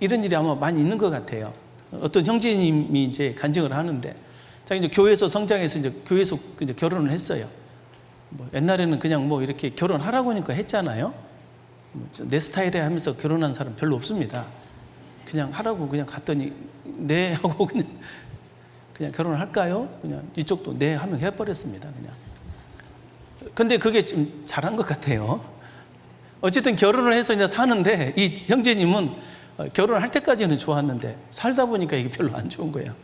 이런 일이 아마 많이 있는 것 같아요. 어떤 형제님이 이제 간증을 하는데, 자기 이제 교회에서 성장해서 이제 교회에서 이제 결혼을 했어요. 옛날에는 그냥 이렇게 결혼하라고 하니까 했잖아요. 내 스타일에 하면서 결혼한 사람 별로 없습니다. 그냥 하라고 그냥 갔더니 네 하고 그냥 결혼을 할까요? 그냥 이쪽도 네 하면 해버렸습니다. 그냥. 근데 그게 좀 잘한 것 같아요. 어쨌든 결혼을 해서 이제 사는데, 이 형제님은 결혼을 할 때까지는 좋았는데 살다 보니까 이게 별로 안 좋은 거예요.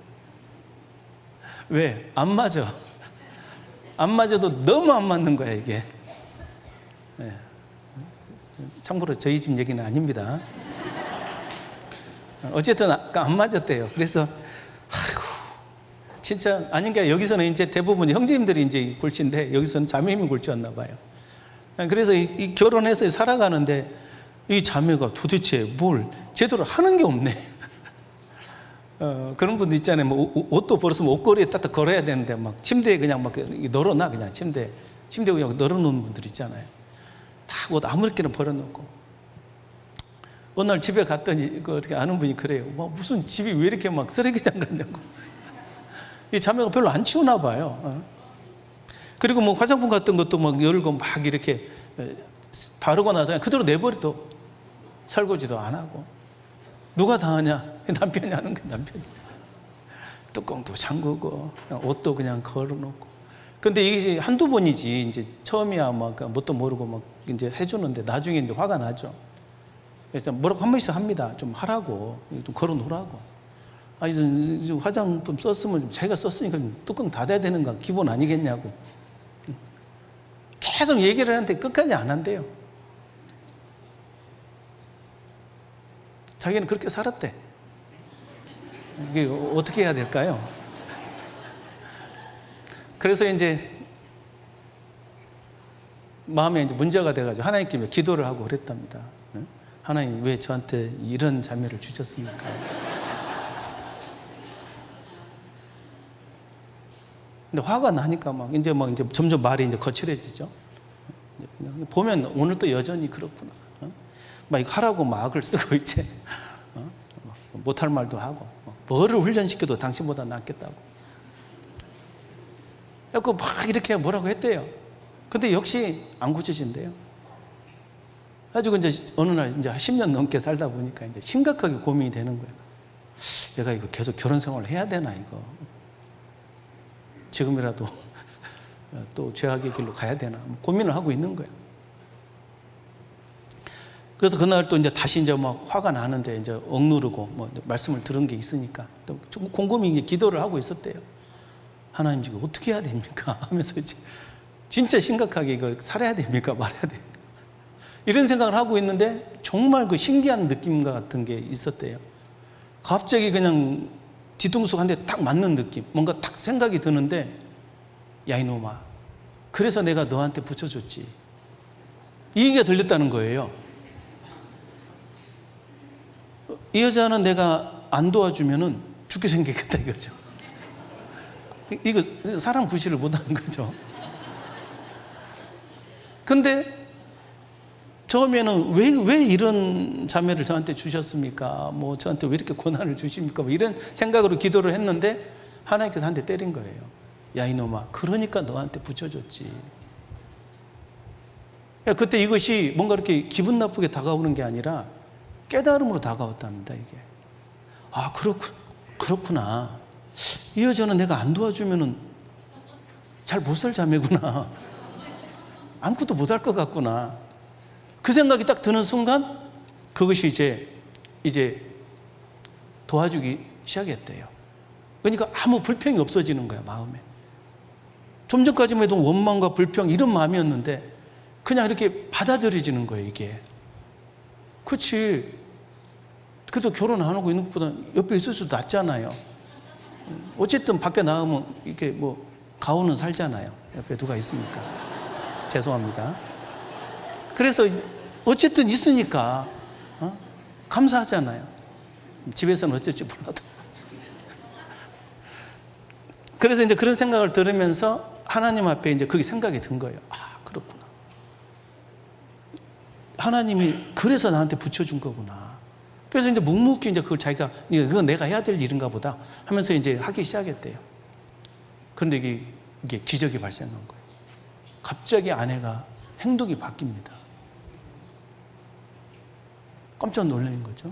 왜? 안 맞아. 안 맞아도 너무 안 맞는 거야, 이게. 네. 참고로 저희 집 얘기는 아닙니다. 어쨌든 안 맞았대요. 그래서 아이고, 진짜 아닌 게, 여기서는 이제 대부분 형제님들이 이제 골치인데 여기서는 자매님이 골치였나 봐요. 그래서 이 결혼해서 살아가는데 이 자매가 도대체 뭘 제대로 하는 게 없네. 그런 분도 있잖아요. 옷도 벌었으면 옷걸이에 딱 걸어야 되는데 막 침대에 그냥 막 널어놔. 그냥 침대에 그냥 널어놓는 분들 있잖아요. 막 옷 아무렇게나 버려놓고. 어느 날 집에 갔더니 어떻게 아는 분이 그래요. 무슨 집이 왜 이렇게 막 쓰레기장 같냐고. 이 자매가 별로 안 치우나 봐요. 그리고 화장품 같은 것도 막 열고 막 이렇게 바르고 나서 그대로 내버려둬. 설거지도 안 하고. 누가 다 하냐? 남편이 하는 거야, 남편이. 뚜껑도 잠그고, 옷도 그냥 걸어놓고. 근데 이게 한두 번이지, 이제 처음이야, 뭣도 모르고 막 이제 해주는데 나중에 이제 화가 나죠. 그래서 뭐라고 한 번씩 합니다. 좀 하라고, 좀 걸어놓으라고. 이제 화장품 썼으면 자기가 썼으니까 뚜껑 닫아야 되는 거 기본 아니겠냐고. 계속 얘기를 하는데 끝까지 안 한대요. 자기는 그렇게 살았대. 이게 어떻게 해야 될까요? 그래서 이제 마음에 이제 문제가 돼가지고 하나님께 기도를 하고 그랬답니다. 하나님, 왜 저한테 이런 자매를 주셨습니까? 근데 화가 나니까 이제 점점 말이 이제 거칠어지죠. 보면 오늘 또 여전히 그렇구나. 막 이거 하라고 막을 쓰고 이제 못할 말도 하고, 뭐를 훈련시켜도 당신보다 낫겠다고. 그래서 막 이렇게 뭐라고 했대요. 근데 역시 안 고쳐진대요. 가지고 이제 어느 날 이제 10년 넘게 살다 보니까 이제 심각하게 고민이 되는 거예요. 내가 이거 계속 결혼 생활을 해야 되나, 이거. 지금이라도 또 죄악의 길로 가야 되나 고민을 하고 있는 거예요. 그래서 그날 또 이제 다시 이제 막 화가 나는데 이제 억누르고 말씀을 들은 게 있으니까 또 곰곰이 이제 기도를 하고 있었대요. 하나님, 지금 어떻게 해야 됩니까? 하면서 이제 진짜 심각하게 이거 살아야 됩니까? 말아야 됩니까? 이런 생각을 하고 있는데 정말 그 신기한 느낌 같은 게 있었대요. 갑자기 그냥 뒤통수 한 대 딱 맞는 느낌, 뭔가 딱 생각이 드는데, 야 이놈아, 그래서 내가 너한테 붙여줬지. 이 얘기가 들렸다는 거예요. 이 여자는 내가 안 도와주면은 죽게 생기겠다 이거죠. 이거 사람 구실을 못하는 거죠. 근데 처음에는 왜 이런 자매를 저한테 주셨습니까? 뭐 저한테 왜 이렇게 고난을 주십니까? 뭐 이런 생각으로 기도를 했는데 하나님께서 한 대 때린 거예요. 야 이놈아, 그러니까 너한테 붙여줬지. 그때 이것이 뭔가 이렇게 기분 나쁘게 다가오는 게 아니라 깨달음으로 다가왔답니다. 이게 그렇구나. 이 여자는 내가 안 도와주면은 잘 못 살 자매구나. 아무것도 못 할 것 같구나. 그 생각이 딱 드는 순간 그것이 이제 도와주기 시작했대요. 그러니까 아무 불평이 없어지는 거야, 마음에. 좀 전까지만 해도 원망과 불평 이런 마음이었는데 그냥 이렇게 받아들여지는 거예요, 이게. 그렇지. 그래도 결혼 안 하고 있는 것보다 옆에 있을 수도 낫잖아요. 어쨌든 밖에 나가면 이렇게 뭐 가오는 살잖아요. 옆에 누가 있으니까. 죄송합니다. 그래서 어쨌든 있으니까 감사하잖아요. 집에서는 어쩔지 몰라도. 그래서 이제 그런 생각을 들으면서 하나님 앞에 이제 그게 생각이 든 거예요. 그렇구나. 하나님이 그래서 나한테 붙여준 거구나. 그래서 이제 묵묵히 이제 그걸 자기가 이건 내가 해야 될 일인가 보다 하면서 이제 하기 시작했대요. 그런데 이게 기적이 발생한 거예요. 갑자기 아내가 행동이 바뀝니다. 깜짝 놀라는 거죠.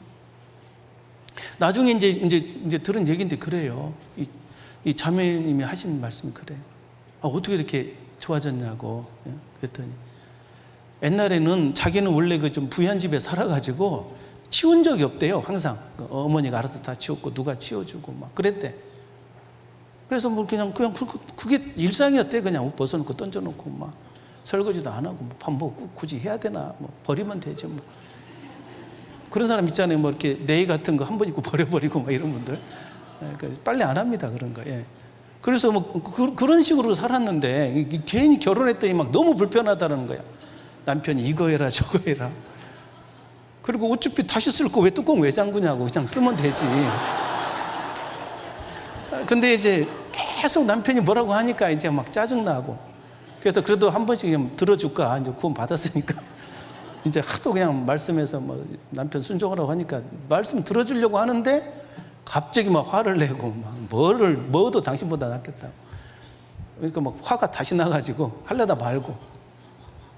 나중에 이제 들은 얘기인데 그래요. 이 자매님이 하신 말씀이 그래요. 어떻게 이렇게 좋아졌냐고. 그랬더니 옛날에는 자기는 원래 그 좀 부유한 집에 살아가지고 치운 적이 없대요. 항상 어머니가 알아서 다 치웠고 누가 치워주고 막 그랬대. 그래서 뭐 그냥 그게 일상이었대. 그냥 옷 벗어놓고 던져놓고 막 설거지도 안 하고 밥 뭐 굳이 해야 되나 뭐 버리면 되지 뭐. 그런 사람 있잖아요. 뭐 이렇게 네이 같은 거 한 번 입고 버려버리고 막 이런 분들. 그러니까 빨래 안 합니다. 그런 거. 예. 그래서 뭐 그런 식으로 살았는데 괜히 결혼했더니 막 너무 불편하다는 거야. 남편이 이거 해라 저거 해라. 그리고 어차피 다시 쓸 거 왜 뚜껑 왜 잠그냐고. 그냥 쓰면 되지. 근데 이제 계속 남편이 뭐라고 하니까 이제 막 짜증나고. 그래서 그래도 한 번씩 그냥 들어줄까. 이제 구원 받았으니까. 이제 하도 그냥 말씀해서 뭐 남편 순종하라고 하니까 말씀 들어주려고 하는데 갑자기 막 화를 내고 막 뭐도 당신보다 낫겠다고. 그러니까 막 화가 다시 나가지고 하려다 말고.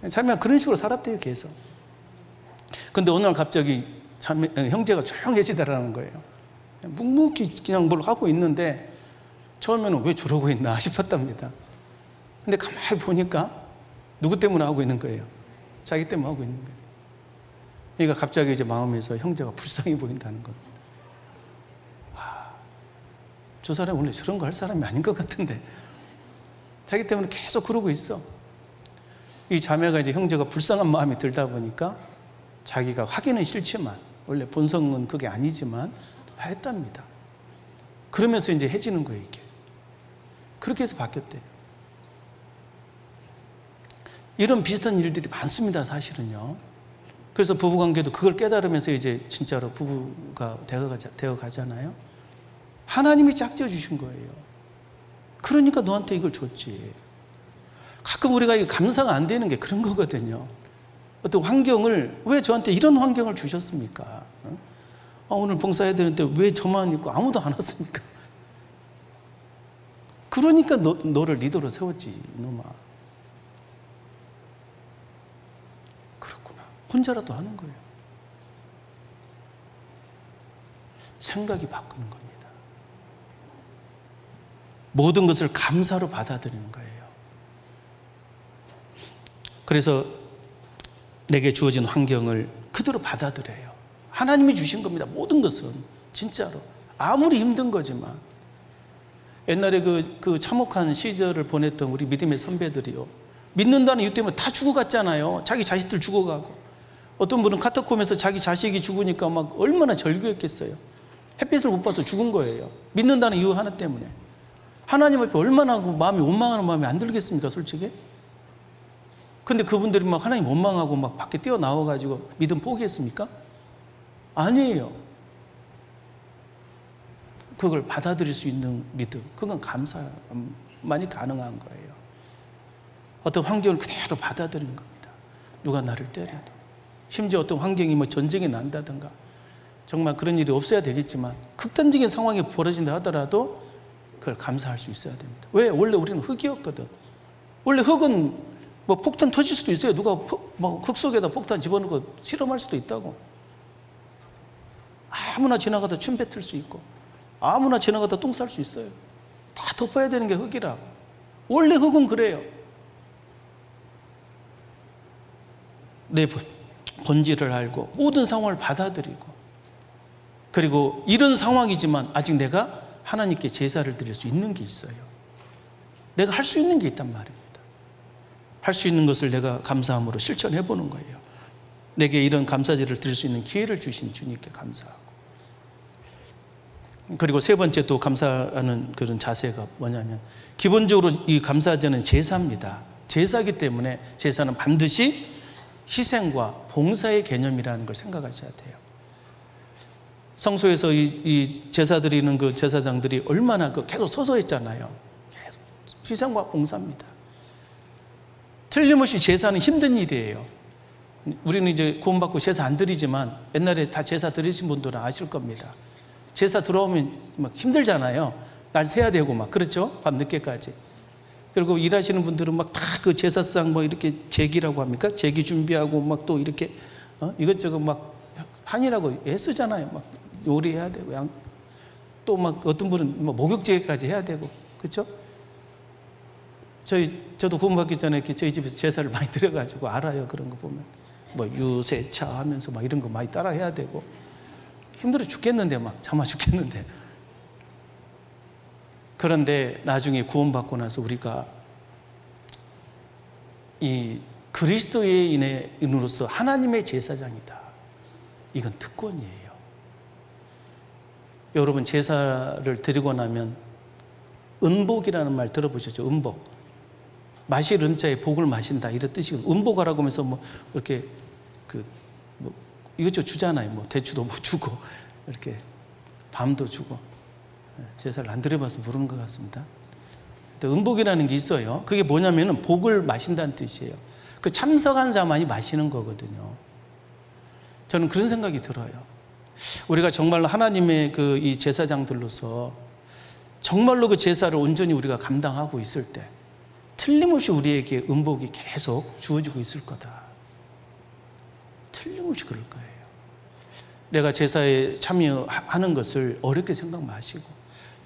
자매가 그런 식으로 살았대요, 계속. 근데 어느 날 갑자기 형제가 조용해지더라는 거예요. 묵묵히 그냥 뭘 하고 있는데 처음에는 왜 저러고 있나 싶었답니다. 근데 가만히 보니까 누구 때문에 하고 있는 거예요? 자기 때문에 하고 있는 거예요. 그러니까 갑자기 이제 마음에서 형제가 불쌍해 보인다는 겁니다. 저 사람 원래 저런 거 할 사람이 아닌 것 같은데 자기 때문에 계속 그러고 있어. 이 자매가 이제 형제가 불쌍한 마음이 들다 보니까 자기가 하기는 싫지만 원래 본성은 그게 아니지만 했답니다. 그러면서 이제 해지는 거예요, 이게. 그렇게 해서 바뀌었대요. 이런 비슷한 일들이 많습니다, 사실은요. 그래서 부부관계도 그걸 깨달으면서 이제 진짜로 부부가 되어 가잖아요. 하나님이 짝지어 주신 거예요. 그러니까 너한테 이걸 줬지. 가끔 우리가 감사가 안 되는 게 그런 거거든요. 어떤 환경을, 왜 저한테 이런 환경을 주셨습니까? 오늘 봉사해야 되는데 왜 저만 있고 아무도 안 왔습니까? 그러니까 너를 리더로 세웠지, 이놈아. 그렇구나. 혼자라도 하는 거예요. 생각이 바꾸는 겁니다. 모든 것을 감사로 받아들이는 거예요. 그래서 내게 주어진 환경을 그대로 받아들여요. 하나님이 주신 겁니다. 모든 것은 진짜로 아무리 힘든 거지만. 옛날에 그 참혹한 시절을 보냈던 우리 믿음의 선배들이요, 믿는다는 이유 때문에 다 죽어갔잖아요. 자기 자식들 죽어가고. 어떤 분은 카타콤에서 자기 자식이 죽으니까 막 얼마나 절규했겠어요. 햇빛을 못 봐서 죽은 거예요. 믿는다는 이유 하나 때문에. 하나님 앞에 얼마나 마음이 원망하는 마음이 안 들겠습니까, 솔직히? 근데 그분들이 막 하나님 원망하고 막 밖에 뛰어나와가지고 믿음 포기했습니까? 아니에요. 그걸 받아들일 수 있는 믿음, 그건 감사만이 가능한 거예요. 어떤 환경을 그대로 받아들이는 겁니다. 누가 나를 때려도, 심지어 어떤 환경이 뭐 전쟁이 난다든가 정말 그런 일이 없어야 되겠지만 극단적인 상황이 벌어진다 하더라도 그걸 감사할 수 있어야 됩니다. 왜? 원래 우리는 흙이었거든. 원래 흙은 뭐 폭탄 터질 수도 있어요. 누가 뭐 흙 속에다 폭탄 집어넣고 실험할 수도 있다고. 아무나 지나가다 침 뱉을 수 있고 아무나 지나가다 똥 쌀 수 있어요. 다 덮어야 되는 게 흙이라고. 원래 흙은 그래요. 내 본질을 알고 모든 상황을 받아들이고, 그리고 이런 상황이지만 아직 내가 하나님께 제사를 드릴 수 있는 게 있어요. 내가 할 수 있는 게 있단 말입니다. 할 수 있는 것을 내가 감사함으로 실천해 보는 거예요. 내게 이런 감사제를 드릴 수 있는 기회를 주신 주님께 감사하고, 그리고 세 번째 또 감사하는 그런 자세가 뭐냐면, 기본적으로 이 감사제는 제사입니다. 제사이기 때문에 제사는 반드시 희생과 봉사의 개념이라는 걸 생각하셔야 돼요. 성소에서 이 제사 드리는 그 제사장들이 얼마나 계속 서서 했잖아요. 계속 희생과 봉사입니다. 틀림없이 제사는 힘든 일이에요. 우리는 이제 구원받고 제사 안 드리지만 옛날에 다 제사 드리신 분들은 아실 겁니다. 제사 들어오면 막 힘들잖아요. 날 새야 되고 막, 그렇죠? 밤 늦게까지. 그리고 일하시는 분들은 막 다 그 제사상 뭐 이렇게 제기라고 합니까? 제기 준비하고 막 또 이렇게 이것저것 막 한이라고 애쓰잖아요. 막 요리해야 되고, 또 막 어떤 분은 뭐 목욕제까지 해야 되고, 그렇죠? 저도 구원받기 전에 이렇게 저희 집에서 제사를 많이 드려가지고 알아요. 그런 거 보면 뭐 유세차 하면서 막 이런 거 많이 따라 해야 되고 힘들어 죽겠는데, 막 참아 죽겠는데. 그런데 나중에 구원받고 나서 우리가 이 그리스도인으로서 하나님의 제사장이다, 이건 특권이에요. 여러분, 제사를 드리고 나면 은복이라는 말 들어보셨죠? 은복. 마실 은자에 복을 마신다, 이런 뜻이고, 은복하라고 하면서 뭐 이렇게 뭐 이것저것 주잖아요. 뭐 대추도 뭐 주고 이렇게 밤도 주고. 제사를 안 드려봐서 모르는 것 같습니다. 은복이라는 게 있어요. 그게 뭐냐면은 복을 마신다는 뜻이에요. 그 참석한 자만이 마시는 거거든요. 저는 그런 생각이 들어요. 우리가 정말로 하나님의 그 이 제사장들로서 정말로 그 제사를 온전히 우리가 감당하고 있을 때 틀림없이 우리에게 은복이 계속 주어지고 있을 거다. 틀림없이 그럴 거예요. 내가 제사에 참여하는 것을 어렵게 생각 마시고,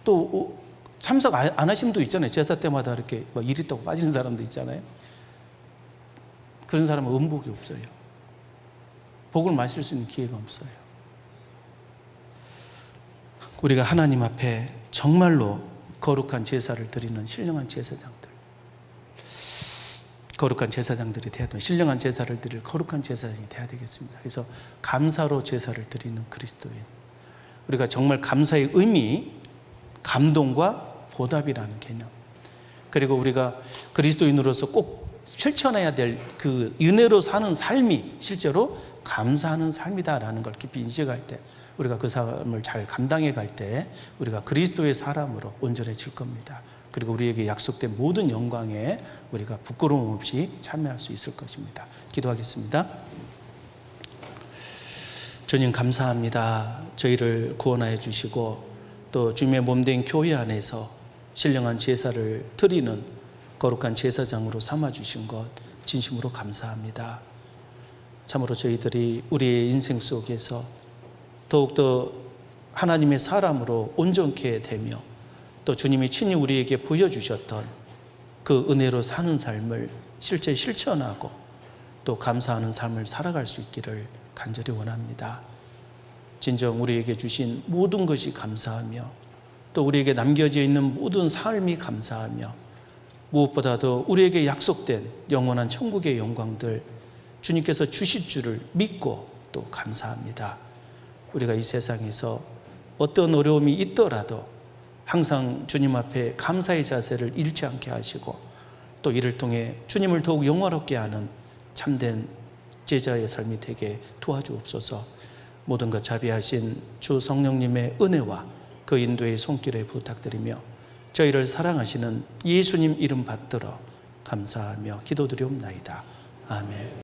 또 참석 안 하신 분도 있잖아요. 제사 때마다 이렇게 뭐 일 있다고 빠지는 사람도 있잖아요. 그런 사람은 은복이 없어요. 복을 마실 수 있는 기회가 없어요. 우리가 하나님 앞에 정말로 거룩한 제사를 드리는 신령한 제사장들, 거룩한 제사장들이 돼야 돼요. 신령한 제사를 드릴 거룩한 제사장이 돼야 되겠습니다. 그래서 감사로 제사를 드리는 그리스도인, 우리가 정말 감사의 의미, 감동과 보답이라는 개념, 그리고 우리가 그리스도인으로서 꼭 실천해야 될 그 은혜로 사는 삶이 실제로 감사하는 삶이다라는 걸 깊이 인식할 때, 우리가 그 삶을 잘 감당해 갈 때 우리가 그리스도의 사람으로 온전해질 겁니다. 그리고 우리에게 약속된 모든 영광에 우리가 부끄러움 없이 참여할 수 있을 것입니다. 기도하겠습니다. 주님, 감사합니다. 저희를 구원하여 주시고 또 주님의 몸된 교회 안에서 신령한 제사를 드리는 거룩한 제사장으로 삼아주신 것 진심으로 감사합니다. 참으로 저희들이 우리의 인생 속에서 더욱더 하나님의 사람으로 온전케 되며 또 주님이 친히 우리에게 보여주셨던 그 은혜로 사는 삶을 실제 실천하고 또 감사하는 삶을 살아갈 수 있기를 간절히 원합니다. 진정 우리에게 주신 모든 것이 감사하며 또 우리에게 남겨져 있는 모든 삶이 감사하며 무엇보다도 우리에게 약속된 영원한 천국의 영광들 주님께서 주실 줄을 믿고 또 감사합니다. 우리가 이 세상에서 어떤 어려움이 있더라도 항상 주님 앞에 감사의 자세를 잃지 않게 하시고 또 이를 통해 주님을 더욱 영화롭게 하는 참된 제자의 삶이 되게 도와주옵소서. 모든 것 자비하신 주 성령님의 은혜와 그 인도의 손길에 부탁드리며 저희를 사랑하시는 예수님 이름 받들어 감사하며 기도드리옵나이다. 아멘.